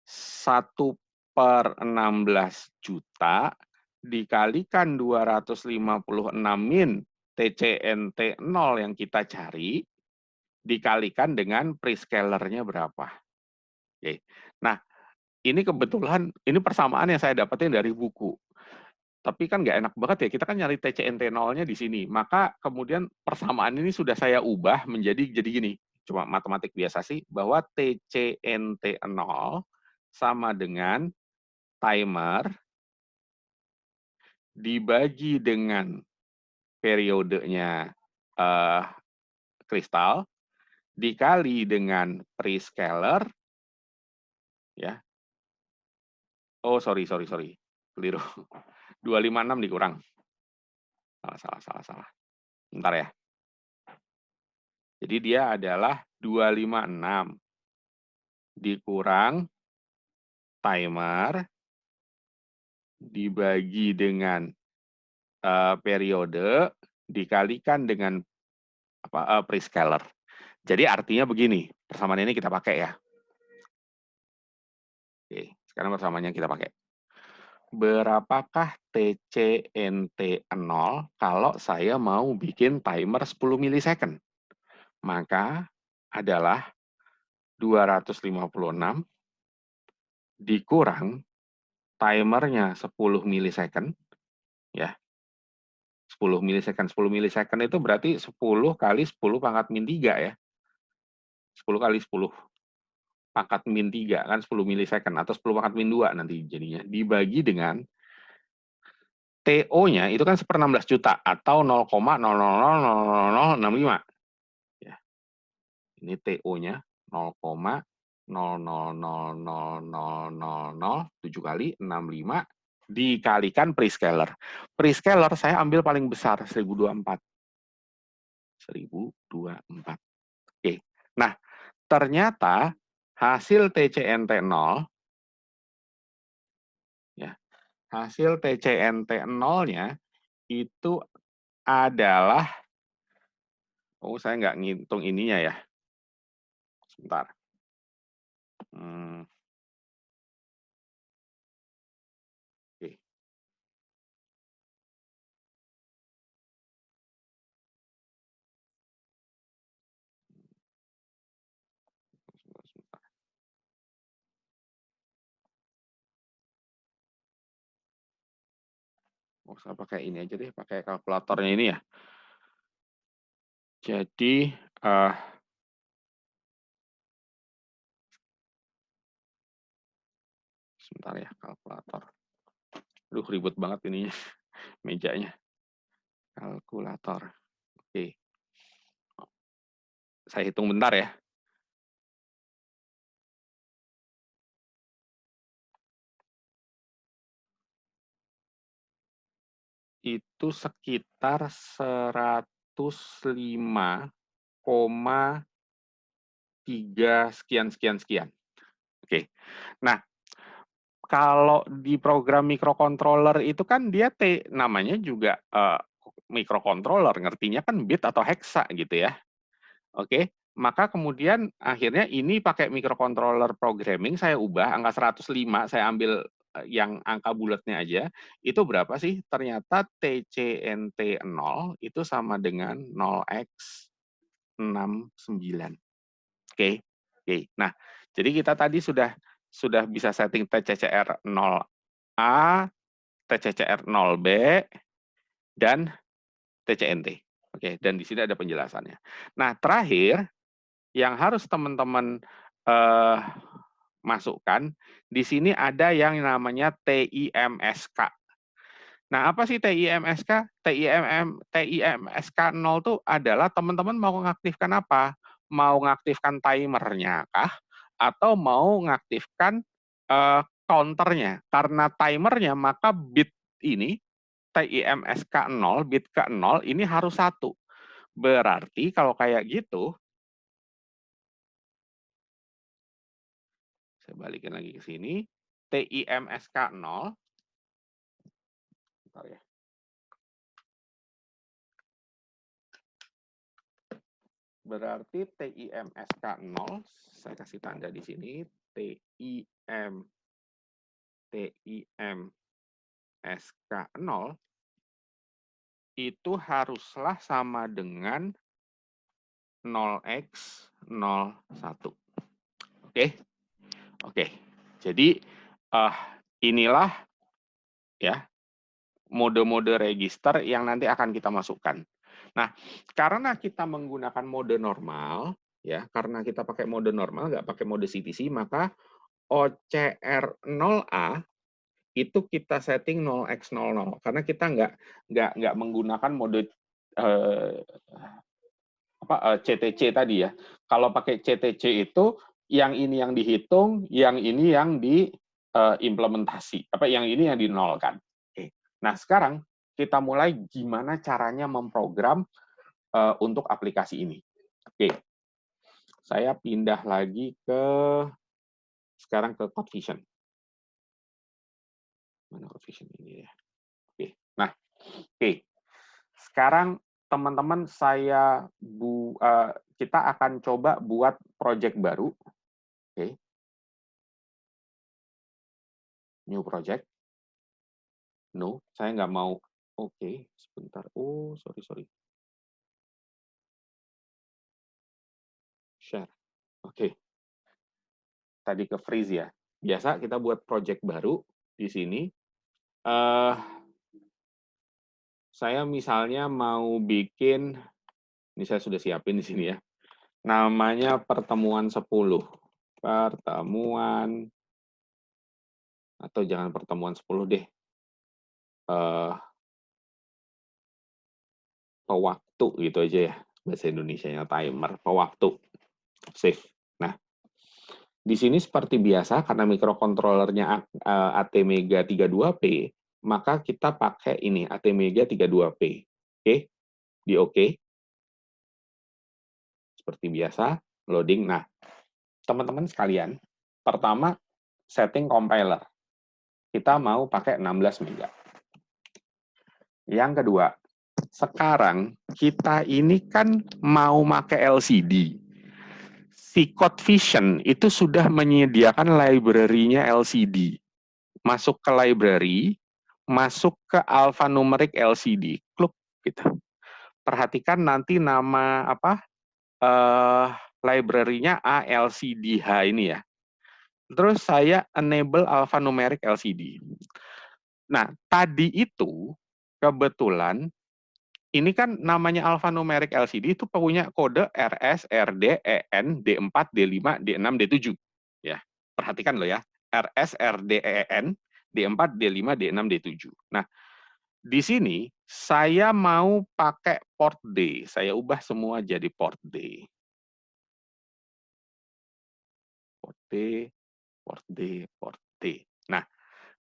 1/16 juta dikalikan 256 min TCNT 0 yang kita cari, dikalikan dengan prescalernya berapa. Oke. Nah, ini kebetulan, ini persamaan yang saya dapetin dari buku. Tapi kan nggak enak banget ya, kita kan nyari TCNT 0-nya di sini. Maka kemudian persamaan ini sudah saya ubah jadi gini, cuma matematik biasa sih, bahwa TCNT 0 sama dengan timer dibagi dengan periodenya kristal, dikali dengan prescaler, ya. Oh, sorry. Keliru. 256 dikurang. Salah. Bentar ya. Jadi dia adalah 256 dikurang timer dibagi dengan periode dikalikan dengan prescaler. Jadi artinya begini, persamaan ini kita pakai ya. Oke, sekarang persamaannya kita pakai. Berapakah TCNT 0 kalau saya mau bikin timer 10 milisecond? Maka adalah 256 dikurang timernya 10 milisecond, ya. 10 milisecond. 10 milisecond itu berarti 10 kali 10 pangkat min 3 ya. 10 kali 10 pangkat min 3 kan 10 milisecond atau 10 pangkat min 2 nanti jadinya dibagi dengan TO-nya itu kan 1/16 juta atau 0,0000065. Ya. Ini TO-nya 0,0000007 kali 65 dikalikan prescaler. Prescaler saya ambil paling besar 1024. 1024. Oke. Nah, ternyata hasil TCNT 0 ya. Hasil TCNT 0-nya itu adalah, oh saya nggak ngitung ininya ya. Sebentar. Oke. Oh, saya pakai ini aja deh, pakai kalkulatornya ini ya. Jadi, sebentar ya, kalkulator. Aduh, ribet banget ininya, mejanya. Kalkulator. Oke. Saya hitung bentar ya. Itu sekitar 105,3 sekian. Oke. Nah, kalau di program microcontroller itu kan dia namanya juga microcontroller, ngertinya kan bit atau hexa gitu ya. Oke, maka kemudian akhirnya ini pakai microcontroller programming saya ubah angka 105, saya ambil yang angka bulatnya aja. Itu berapa sih? Ternyata TCNT 0 itu sama dengan 0x69. Oke. Nah, jadi kita tadi sudah bisa setting TCCR 0A, TCCR 0B, dan TCNT. Oke, dan di sini ada penjelasannya. Nah, terakhir yang harus teman-teman masukkan, di sini ada yang namanya TIMSK. Nah, apa sih TIMSK? TIMSK 0 itu adalah teman-teman mau mengaktifkan apa? Mau mengaktifkan timernya kah? Atau mau mengaktifkan counternya? Karena timernya, maka bit ini, TIMSK 0, bit ke 0, ini harus 1. Berarti kalau kayak gitu, Saya balikin lagi ke sini. TIMSK0. Bentar ya. Berarti TIMSK0, saya kasih tanda di sini, TIMSK0 itu haruslah sama dengan 0x01. Oke? Oke. Jadi inilah ya mode-mode register yang nanti akan kita masukkan. Nah, karena kita menggunakan mode normal, ya, karena kita pakai mode normal, nggak pakai mode CTC, maka OCR0A itu kita setting 0x00, karena kita nggak menggunakan mode CTC tadi ya. Kalau pakai CTC itu yang ini yang dihitung, yang ini yang diimplementasi, yang ini yang dinolkan. Oke. Nah, sekarang kita mulai gimana caranya memprogram untuk aplikasi ini. Oke. Saya pindah lagi sekarang ke CodeVision. Mana CodeVision ini ya? Oke. Nah, oke. Sekarang teman-teman kita akan coba buat project baru. Oke. New project. No, saya nggak mau. Oke, sebentar. Oh, sorry. Share. Oke. Tadi ke freeze ya. Biasa kita buat project baru di sini. Saya misalnya mau bikin, ini saya sudah siapin di sini ya. Namanya pertemuan 10. Pertemuan, atau jangan pertemuan 10 deh. Pewaktu gitu aja ya. Bahasa Indonesianya timer, pewaktu. Save. Nah, di sini seperti biasa, karena microcontrollernya ATmega 32P, maka kita pakai ini, ATmega 32P. Oke, di OK. Seperti biasa, loading. Nah, teman-teman sekalian, pertama, setting compiler. Kita mau pakai 16 mega. Yang kedua, sekarang kita ini kan mau pakai LCD. Si CodeVision itu sudah menyediakan library-nya LCD. Masuk ke library, masuk ke alphanumeric LCD, klik gitu. Perhatikan nanti nama library-nya ALCDH ini ya. Terus saya enable alphanumeric LCD. Nah, tadi itu kebetulan ini kan namanya alphanumeric LCD itu punya kode RS, RD, EN, D4, D5, D6, D7. Ya, perhatikan loh ya. RS, RD, EN, D4, D5, D6, D7. Nah, di sini saya mau pakai port D. Saya ubah semua jadi port D. Port D, port D, port D. Nah,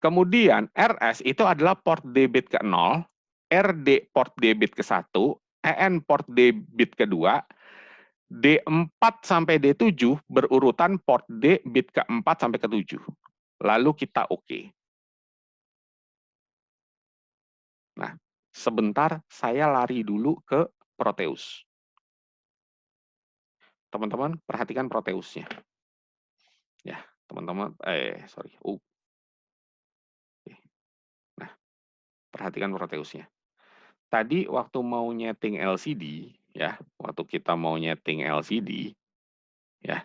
kemudian RS itu adalah port D bit ke-0, RD port D bit ke-1, EN port D bit ke-2, D4 sampai D7 berurutan port D bit ke-4 sampai ke-7. Lalu kita OK. Nah, sebentar saya lari dulu ke Proteus. Teman-teman perhatikan Proteusnya. Ya, teman-teman, sorry. Nah, perhatikan Proteusnya. Tadi waktu mau nyeting LCD, ya, waktu kita mau nyeting LCD, ya,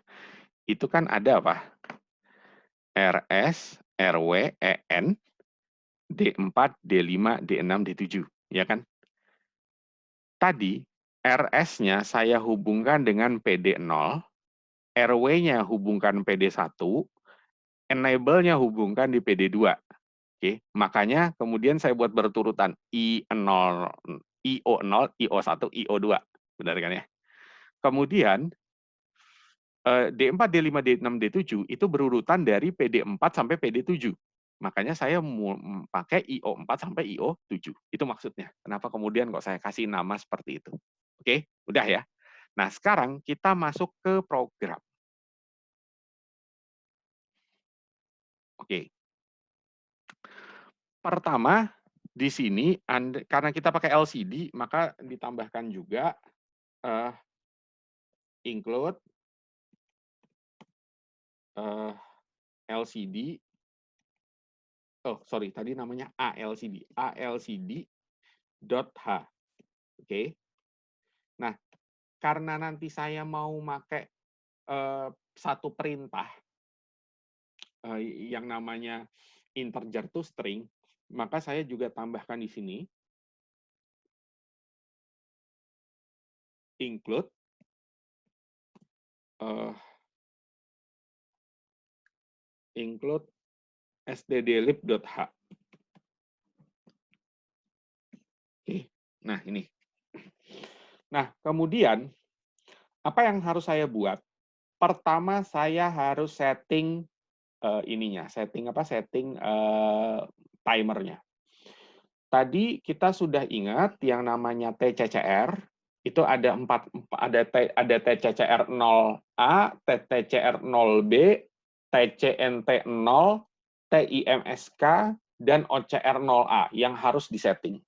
itu kan ada apa? RS, RW, EN, D4, D5, D6, D7, ya kan? Tadi RS-nya saya hubungkan dengan PD0, RW-nya hubungkan PD1, enable-nya hubungkan di PD2. Oke, makanya kemudian saya buat berturutan I0, IO0, IO1, IO2. Benar kan ya? Kemudian D4, D5, D6, D7 itu berurutan dari PD4 sampai PD7. Makanya saya pakai IO4 sampai IO7. Itu maksudnya. Kenapa kemudian kok saya kasih nama seperti itu. Oke, udah ya. Nah, sekarang kita masuk ke program. Oke. Pertama, di sini karena kita pakai LCD, maka ditambahkan juga include LCD. Oh, sorry, tadi namanya ALCD. ALCD.h. Oke. Nah, karena nanti saya mau pakai satu perintah yang namanya integer to string, maka saya juga tambahkan di sini include stdlib.h. Oke. Nah, ini. Nah, kemudian apa yang harus saya buat? Pertama, saya harus setting setting timernya. Tadi kita sudah ingat yang namanya TCCR, itu ada ada TCCR 0A, TCCR 0B, TCNT 0, TIMSK, dan OCR 0A yang harus disetting.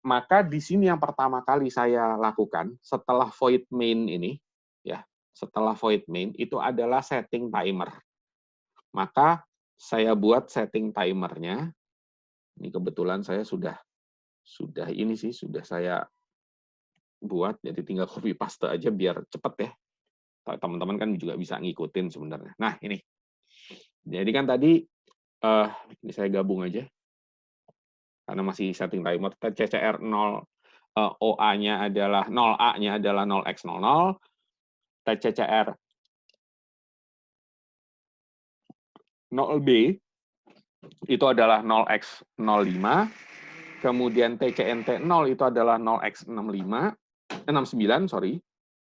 Maka di sini yang pertama kali saya lakukan setelah void main ini, ya, setelah void main itu adalah setting timer. Maka saya buat setting timernya. Ini kebetulan saya sudah saya buat, jadi tinggal copy paste aja biar cepet ya. Teman-teman kan juga bisa ngikutin sebenarnya. Nah, ini. Jadi kan tadi ini saya gabung aja. Karena masih setting timer, TCCR 0 OA-nya adalah 0A-nya adalah 0x00, TCCR 0B itu adalah 0x05, kemudian TCNT 0 itu adalah 0x69, sorry.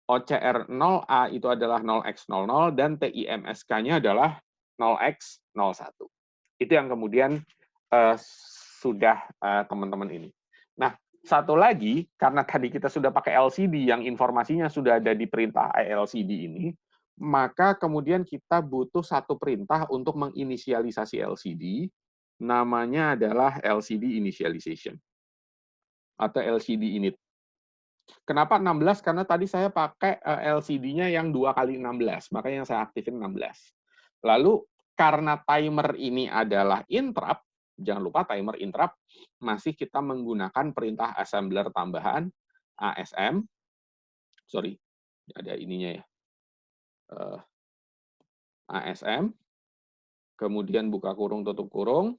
OCR 0A itu adalah 0x00 dan TIMSK-nya adalah 0x01. Itu yang kemudian sudah teman-teman ini. Nah, satu lagi, karena tadi kita sudah pakai LCD yang informasinya sudah ada di perintah LCD ini, maka kemudian kita butuh satu perintah untuk menginisialisasi LCD, namanya adalah LCD initialization atau LCD init. Kenapa 16? Karena tadi saya pakai LCD-nya yang 2x16, makanya yang saya aktifin 16. Lalu, karena timer ini adalah interrupt, jangan lupa timer interrupt, masih kita menggunakan perintah assembler tambahan, ASM, sorry, ada ininya ya, ASM, kemudian buka kurung, tutup kurung,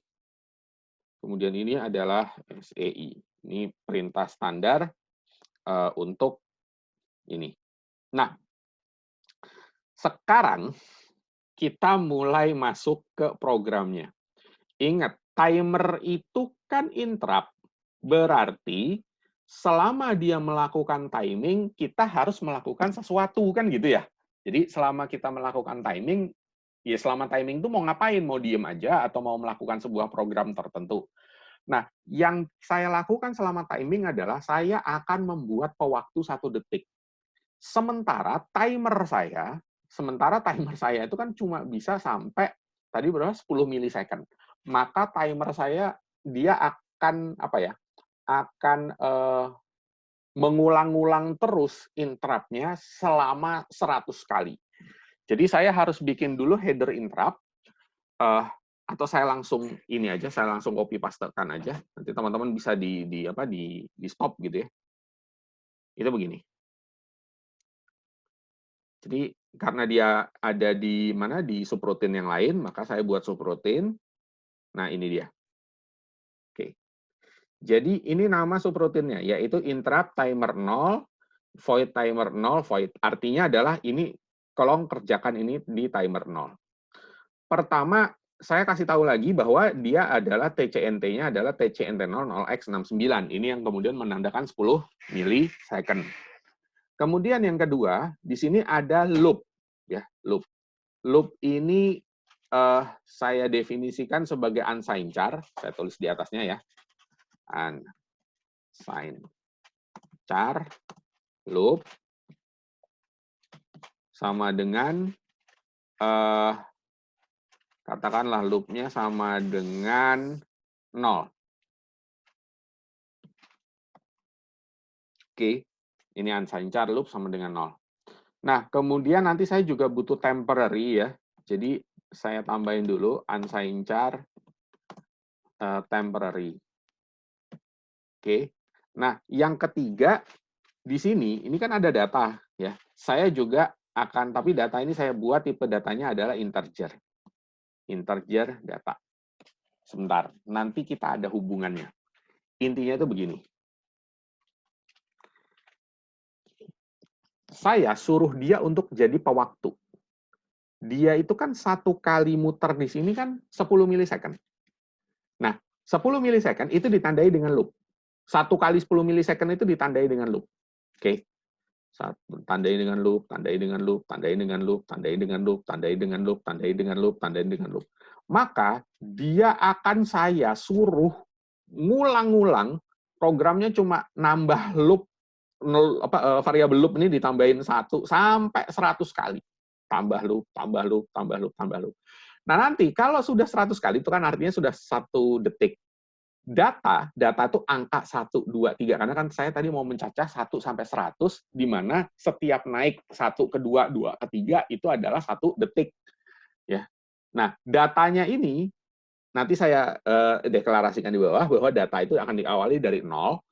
kemudian ini adalah SEI. Ini perintah standar untuk ini. Nah, sekarang kita mulai masuk ke programnya. Ingat, timer itu kan interrupt. Berarti selama dia melakukan timing, kita harus melakukan sesuatu, kan gitu ya. Jadi selama kita melakukan timing, ya selama timing itu mau ngapain? Mau diem aja atau mau melakukan sebuah program tertentu. Nah, yang saya lakukan selama timing adalah saya akan membuat pewaktu 1 detik. Sementara timer saya itu kan cuma bisa sampai tadi berapa 10 milisecond. Maka timer saya dia akan akan mengulang-ulang terus interrupt-nya selama 100 kali. Jadi saya harus bikin dulu header interrupt atau saya langsung saya langsung copy pastekan aja. Nanti teman-teman bisa di stop gitu ya. Itu begini. Jadi karena dia ada di subroutine yang lain, maka saya buat subroutine. Nah, ini dia. Oke. Jadi ini nama subroutine-nya, yaitu interrupt timer 0, void timer 0, void. Artinya adalah ini, tolong kerjakan ini di timer 0. Pertama, saya kasih tahu lagi bahwa dia adalah TCNT-nya adalah TCNT 0 0x69. Ini yang kemudian menandakan 10 milisecond. Kemudian yang kedua, di sini ada loop. Ya, loop. Loop ini saya definisikan sebagai unsigned char. Saya tulis di atasnya ya. Unsigned char loop sama dengan Katakanlah loop-nya sama dengan 0. Oke, ini unsigned char loop sama dengan 0. Nah, kemudian nanti saya juga butuh temporary ya. Jadi saya tambahin dulu unsigned char temporary. Oke. Nah, yang ketiga di sini ini kan ada data ya. Saya juga akan, tapi data ini saya buat tipe datanya adalah integer. Integer data. Sebentar, nanti kita ada hubungannya. Intinya itu begini. Saya suruh dia untuk jadi pewaktu. Dia itu kan satu kali muter di sini kan 10 milisecond. Nah, 10 milisecond itu ditandai dengan loop. Satu kali 10 milisecond itu ditandai dengan loop. Oke. Tandai dengan loop, tandai dengan loop, tandai dengan loop, tandai dengan loop, tandai dengan loop, tandai dengan loop, tandai dengan loop. Maka dia akan saya suruh ngulang-ngulang, programnya cuma nambah loop, variabel loop ini ditambahin 1 sampai 100 kali. Tambah loop, tambah loop, tambah loop, tambah loop. Nah nanti kalau sudah 100 kali, itu kan artinya sudah 1 detik. Data itu angka 1, 2, 3. Karena kan saya tadi mau mencacah 1 sampai 100, di mana setiap naik 1 ke 2, 2 ke 3, itu adalah 1 detik. Ya. Nah, datanya ini, nanti saya deklarasikan di bawah, bahwa data itu akan diawali dari 0,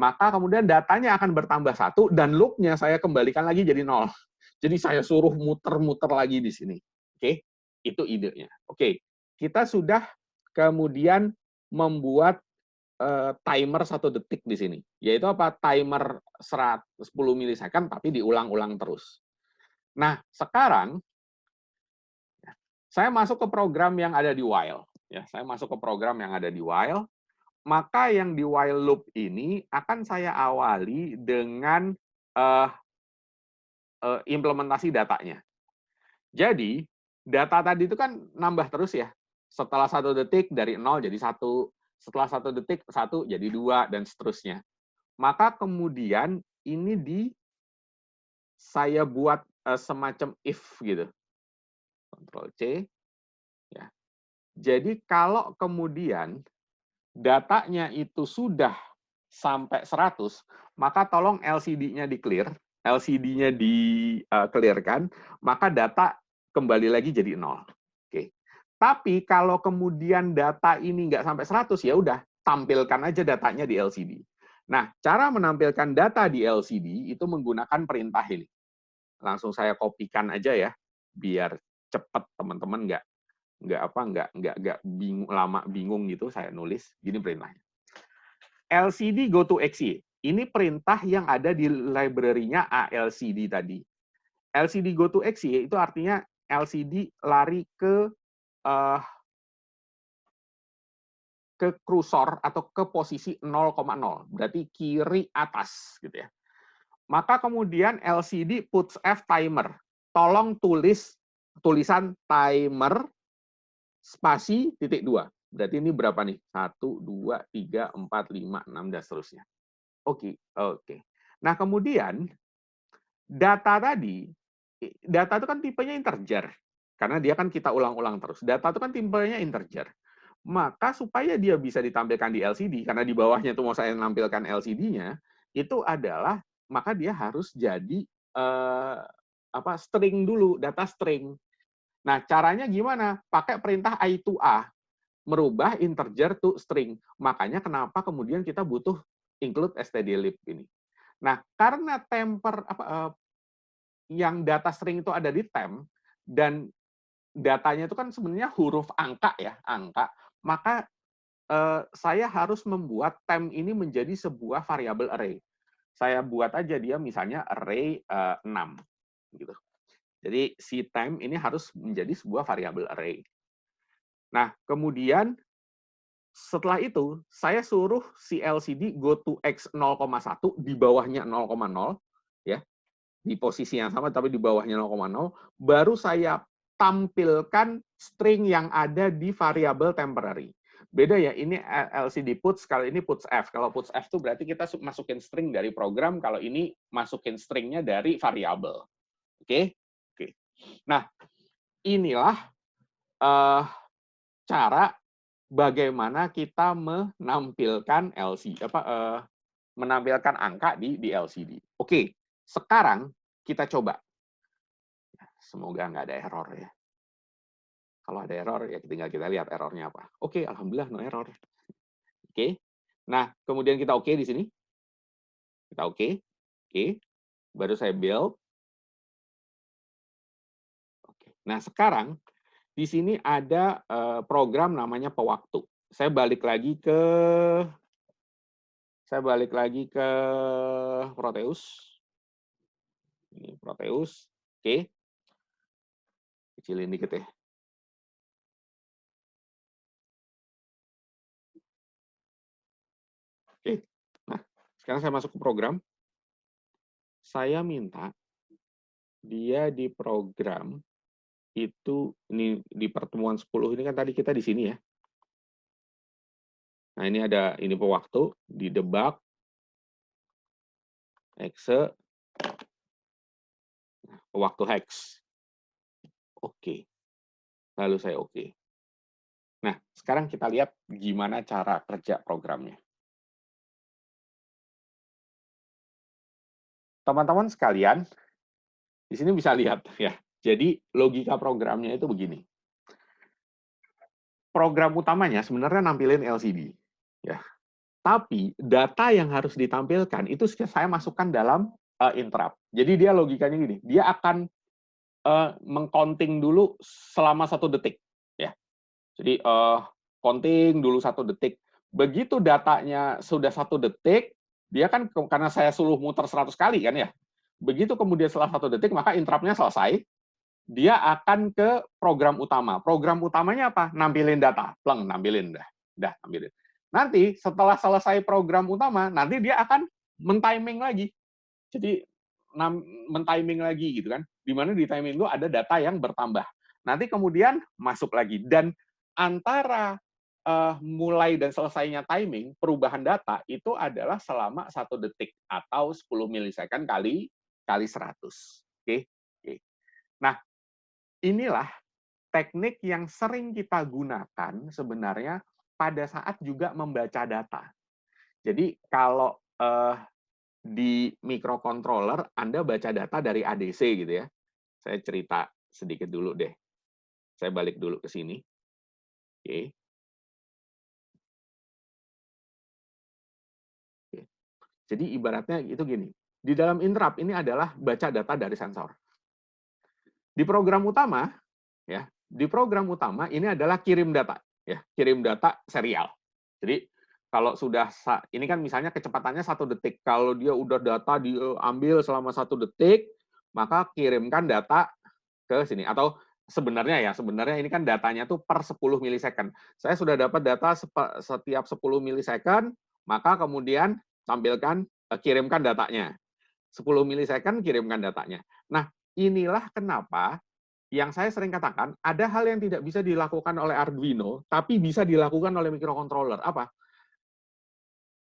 maka kemudian datanya akan bertambah 1, dan loop-nya saya kembalikan lagi jadi 0. Jadi saya suruh muter-muter lagi di sini. Oke, itu idenya. Oke, kita sudah kemudian membuat timer 1 detik di sini. Yaitu apa? Timer 10 milisecond, tapi diulang-ulang terus. Nah, sekarang saya masuk ke program yang ada di while. Ya, saya masuk ke program yang ada di while. Maka yang di while loop ini akan saya awali dengan implementasi datanya. Jadi, data tadi itu kan nambah terus ya. Setelah 1 detik dari 0 jadi 1, setelah 1 detik 1 jadi 2, dan seterusnya. Maka kemudian ini saya buat semacam if gitu. Ctrl C. Ya. Jadi kalau kemudian datanya itu sudah sampai 100, maka tolong LCD-nya di-clear, LCD-nya di-clearkan, maka data kembali lagi jadi 0. Oke. Tapi kalau kemudian data ini nggak sampai 100, ya udah, tampilkan aja datanya di LCD. Nah, cara menampilkan data di LCD itu menggunakan perintah ini. Langsung saya kopikan aja ya, biar cepat teman-teman nggak bingung gitu. Saya nulis gini perintahnya. LCD go to XY. Ini perintah yang ada di library-nya ALCD tadi. LCD go to XY itu artinya LCD lari ke kursor atau ke posisi 0,0, berarti kiri atas gitu ya. Maka kemudian LCD puts F timer. Tolong tulisan timer spasi titik 2. Berarti ini berapa nih? 1, 2, 3, 4, 5, 6, dan seterusnya. Oke. Nah, kemudian data itu kan tipenya integer. Karena dia kan kita ulang-ulang terus. Data itu kan tipenya integer. Maka supaya dia bisa ditampilkan di LCD, karena di bawahnya itu mau saya menampilkan LCD-nya, itu adalah, maka dia harus jadi string dulu, data string. Nah, caranya gimana? Pakai perintah I to A, merubah integer to string. Makanya kenapa kemudian kita butuh include stdlib ini. Nah, karena yang data string itu ada di temp, dan datanya itu kan sebenarnya huruf angka ya, angka, maka saya harus membuat temp ini menjadi sebuah variabel array. Saya buat aja dia misalnya array 6 gitu. Jadi si temp ini harus menjadi sebuah variabel array. Nah, kemudian setelah itu saya suruh si LCD go to X 0,1 di bawahnya 0,0 ya. Di posisi yang sama tapi di bawahnya 0,0, baru saya tampilkan string yang ada di variabel temporary. Beda ya, ini LCD puts, kalau ini puts F. Kalau puts F itu berarti kita masukin string dari program, kalau ini masukin stringnya dari variabel. Oke? Nah, inilah eh, cara bagaimana kita menampilkan menampilkan angka di LCD. Oke, sekarang kita coba. Semoga nggak ada error ya. Kalau ada error, ya tinggal kita lihat errornya apa. Oke, alhamdulillah no error. Oke. Nah, kemudian kita oke di sini. Kita oke. Oke. Baru saya build. Oke. Nah, sekarang di sini ada program namanya pewaktu. Saya balik lagi ke Proteus. Ini Proteus. Oke. Kecilin dikit ya. Oke. Nah, sekarang saya masuk ke program. Saya minta dia di program itu, ini di pertemuan 10 ini kan tadi kita di sini ya. Nah, ini ada ini pewaktu di debug exe pewaktu hex. Oke. Lalu saya oke. Nah, sekarang kita lihat gimana cara kerja programnya. Teman-teman sekalian, di sini bisa lihat ya. Jadi logika programnya itu begini. Program utamanya sebenarnya nampilin LCD, ya. Tapi data yang harus ditampilkan itu saya masukkan dalam interrupt. Jadi dia logikanya gini, dia akan mengcounting dulu selama 1 detik, ya. Jadi counting dulu 1 detik. Begitu datanya sudah 1 detik, dia kan karena saya suruh muter 100 kali kan ya. Begitu kemudian setelah 1 detik maka interrupt-nya selesai, dia akan ke program utama. Program utamanya apa? Nampilin data, pleng, nampilin dah nampilin. Nanti setelah selesai program utama, nanti dia akan men-timing lagi. Jadi men-timing lagi gitu kan. Di mana di timing itu ada data yang bertambah. Nanti kemudian masuk lagi, dan antara mulai dan selesainya timing perubahan data itu adalah selama 1 detik atau 10 milisecond kali 100. Oke. Oke. Nah, inilah teknik yang sering kita gunakan sebenarnya pada saat juga membaca data. Jadi kalau di microcontroller Anda baca data dari ADC gitu ya. Saya cerita sedikit dulu deh. Saya balik dulu ke sini. Oke. Oke. Jadi ibaratnya itu gini. Di dalam interrupt ini adalah baca data dari sensor. Di program utama, ya, di program utama ini adalah kirim data, ya, kirim data serial. Jadi kalau sudah ini kan misalnya kecepatannya 1 detik. Kalau dia udah data diambil selama 1 detik, maka kirimkan data ke sini. Atau sebenarnya ini kan datanya tuh per 10 milisecond. Saya sudah dapat data setiap 10 milisecond, maka kemudian kirimkan datanya. 10 milisecond kirimkan datanya. Nah, inilah kenapa yang saya sering katakan, ada hal yang tidak bisa dilakukan oleh Arduino, tapi bisa dilakukan oleh microcontroller. Apa?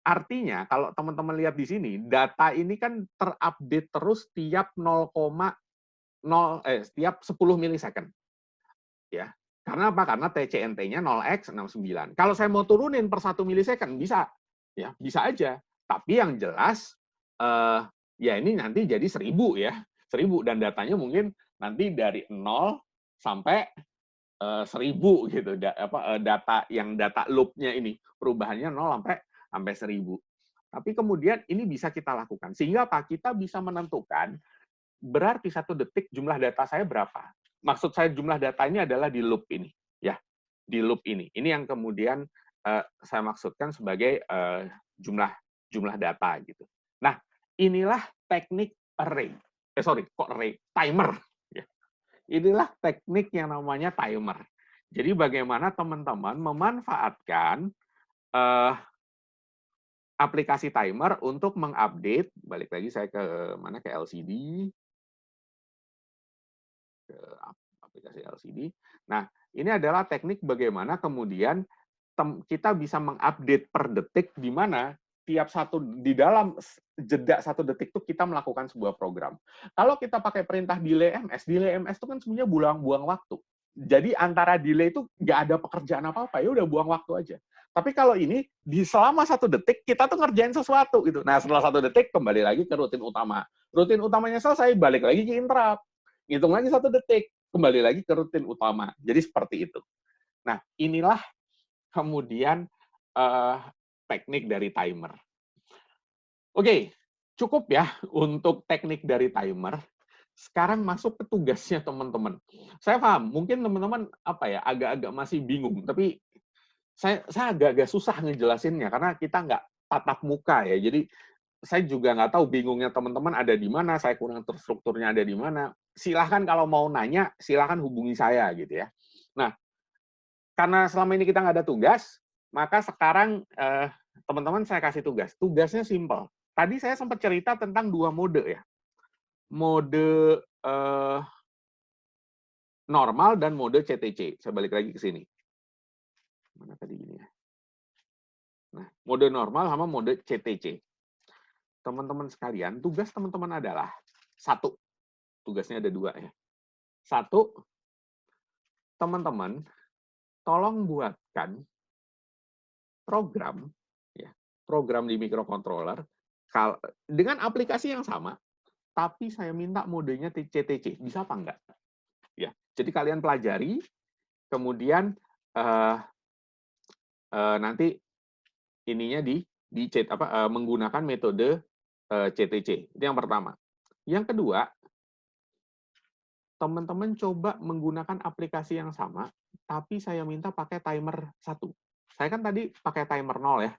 Artinya, kalau teman-teman lihat di sini, data ini kan terupdate terus tiap setiap 10 milisecond. Ya. Karena apa? Karena TCNT-nya 0x69. Kalau saya mau turunin per 1 milisecond, bisa. Ya, bisa aja. Tapi yang jelas, ya ini nanti jadi 1000 ya. 1000, dan datanya mungkin nanti dari 0 sampai 1000 gitu. Data loop-nya ini. Perubahannya 0 sampai 1000. Tapi kemudian ini bisa kita lakukan. Sehingga apa? Kita bisa menentukan berarti 1 detik jumlah data saya berapa. Maksud saya jumlah data ini adalah di loop ini, ya, di loop ini. Ini yang kemudian saya maksudkan sebagai jumlah data gitu. Nah, inilah teknik array. Timer. Ya. Inilah teknik yang namanya timer. Jadi bagaimana teman-teman memanfaatkan aplikasi timer untuk mengupdate. Balik lagi saya ke LCD. Ke aplikasi LCD. Nah, ini adalah teknik bagaimana kemudian kita bisa mengupdate per detik, di mana di dalam jeda 1 detik itu kita melakukan sebuah program. Kalau kita pakai perintah delay MS itu kan sebenarnya buang waktu. Jadi antara delay itu nggak ada pekerjaan apa-apa, ya udah buang waktu aja. Tapi kalau ini, di selama 1 detik, kita tuh ngerjain sesuatu gitu. Nah, setelah 1 detik, kembali lagi ke rutin utama. Rutin utamanya selesai, balik lagi ke interrupt. Hitung lagi 1 detik, kembali lagi ke rutin utama. Jadi seperti itu. Nah, inilah kemudian teknik dari timer. Oke, cukup ya untuk teknik dari timer. Sekarang masuk ke tugasnya teman-teman. Saya paham, mungkin teman-teman agak-agak masih bingung, tapi saya agak-agak susah ngejelasinnya karena kita nggak tatap muka ya. Jadi saya juga nggak tahu bingungnya teman-teman ada di mana, saya kurang terstrukturnya ada di mana. Silahkan kalau mau nanya, silahkan hubungi saya gitu ya. Nah, karena selama ini kita nggak ada tugas, maka sekarang teman-teman saya kasih tugas. Tugasnya simpel. Tadi saya sempat cerita tentang 2 mode ya. Mode normal dan mode CTC. Saya balik lagi ke sini. Mana tadi ini ya? Nah, mode normal sama mode CTC. Teman-teman sekalian, tugas teman-teman adalah 1. Tugasnya ada 2 ya. 1, teman-teman tolong buatkan program ya, program di microcontroller dengan aplikasi yang sama, tapi saya minta modenya CTC. Bisa apa enggak? Ya, jadi kalian pelajari, kemudian nanti ininya menggunakan metode CTC. Itu yang pertama. Yang kedua, teman-teman coba menggunakan aplikasi yang sama, tapi saya minta pakai timer 1. Saya kan tadi pakai timer 0 ya.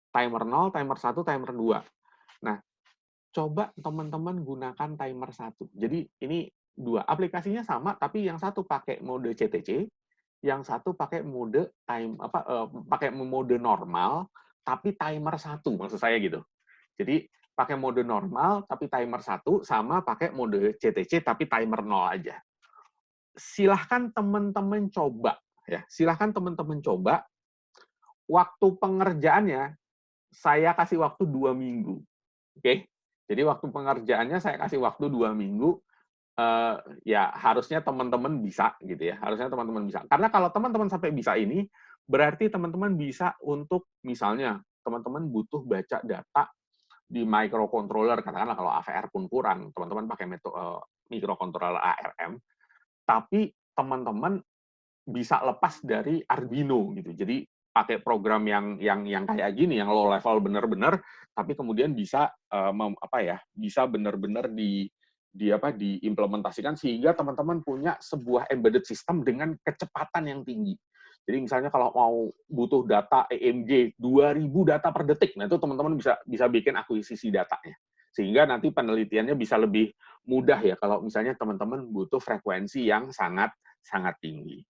Timer 0, timer 1, timer 2. Nah, coba teman-teman gunakan timer 1. Jadi ini 2. Aplikasinya sama, tapi yang satu pakai mode CTC, yang satu pakai mode pakai mode normal, tapi timer 1, maksud saya gitu. Jadi pakai mode normal tapi timer 1 sama pakai mode CTC tapi timer 0 aja. Silahkan teman-teman coba ya. Silahkan teman-teman coba. Waktu pengerjaannya saya kasih waktu 2 minggu. Oke. Jadi waktu pengerjaannya saya kasih waktu 2 minggu. Ya harusnya teman-teman bisa gitu ya. Harusnya teman-teman bisa. Karena kalau teman-teman sampai bisa ini berarti teman-teman bisa untuk misalnya teman-teman butuh baca data di microcontroller, katakanlah kalau AVR pun kurang, teman-teman pakai microcontroller ARM, tapi teman-teman bisa lepas dari Arduino gitu. Jadi pakai program yang kayak gini, yang low level bener-bener, tapi kemudian bisa bisa bener-bener diimplementasikan sehingga teman-teman punya sebuah embedded system dengan kecepatan yang tinggi. Jadi misalnya kalau mau butuh data EMG 2000 data per detik, nah itu teman-teman bisa bikin akuisisi datanya. Sehingga nanti penelitiannya bisa lebih mudah ya kalau misalnya teman-teman butuh frekuensi yang sangat sangat tinggi.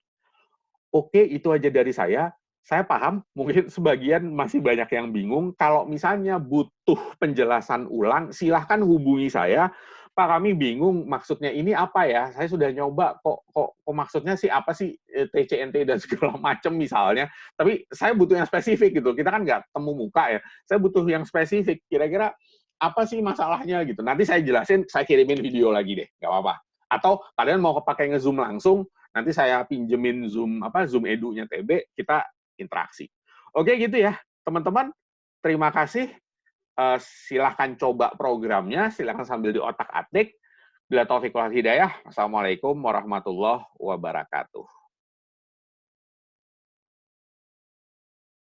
Oke, itu aja dari saya. Saya paham, mungkin sebagian masih banyak yang bingung. Kalau misalnya butuh penjelasan ulang, silahkan hubungi saya. Pak, kami bingung maksudnya ini apa ya? Saya sudah nyoba kok maksudnya sih apa sih TCNT dan segala macam misalnya. Tapi saya butuh yang spesifik gitu. Kita kan nggak temu muka ya. Saya butuh yang spesifik. Kira-kira apa sih masalahnya gitu. Nanti saya jelasin, saya kirimin video lagi deh, nggak apa-apa. Atau kalian mau pakai nge-zoom langsung, nanti saya pinjemin Zoom Zoom Edu-nya TB, kita interaksi. Oke gitu ya, teman-teman. Terima kasih. Silahkan coba programnya, silahkan sambil diotak-atik. Bila taufiq wal hidayah. Assalamualaikum warahmatullahi wabarakatuh.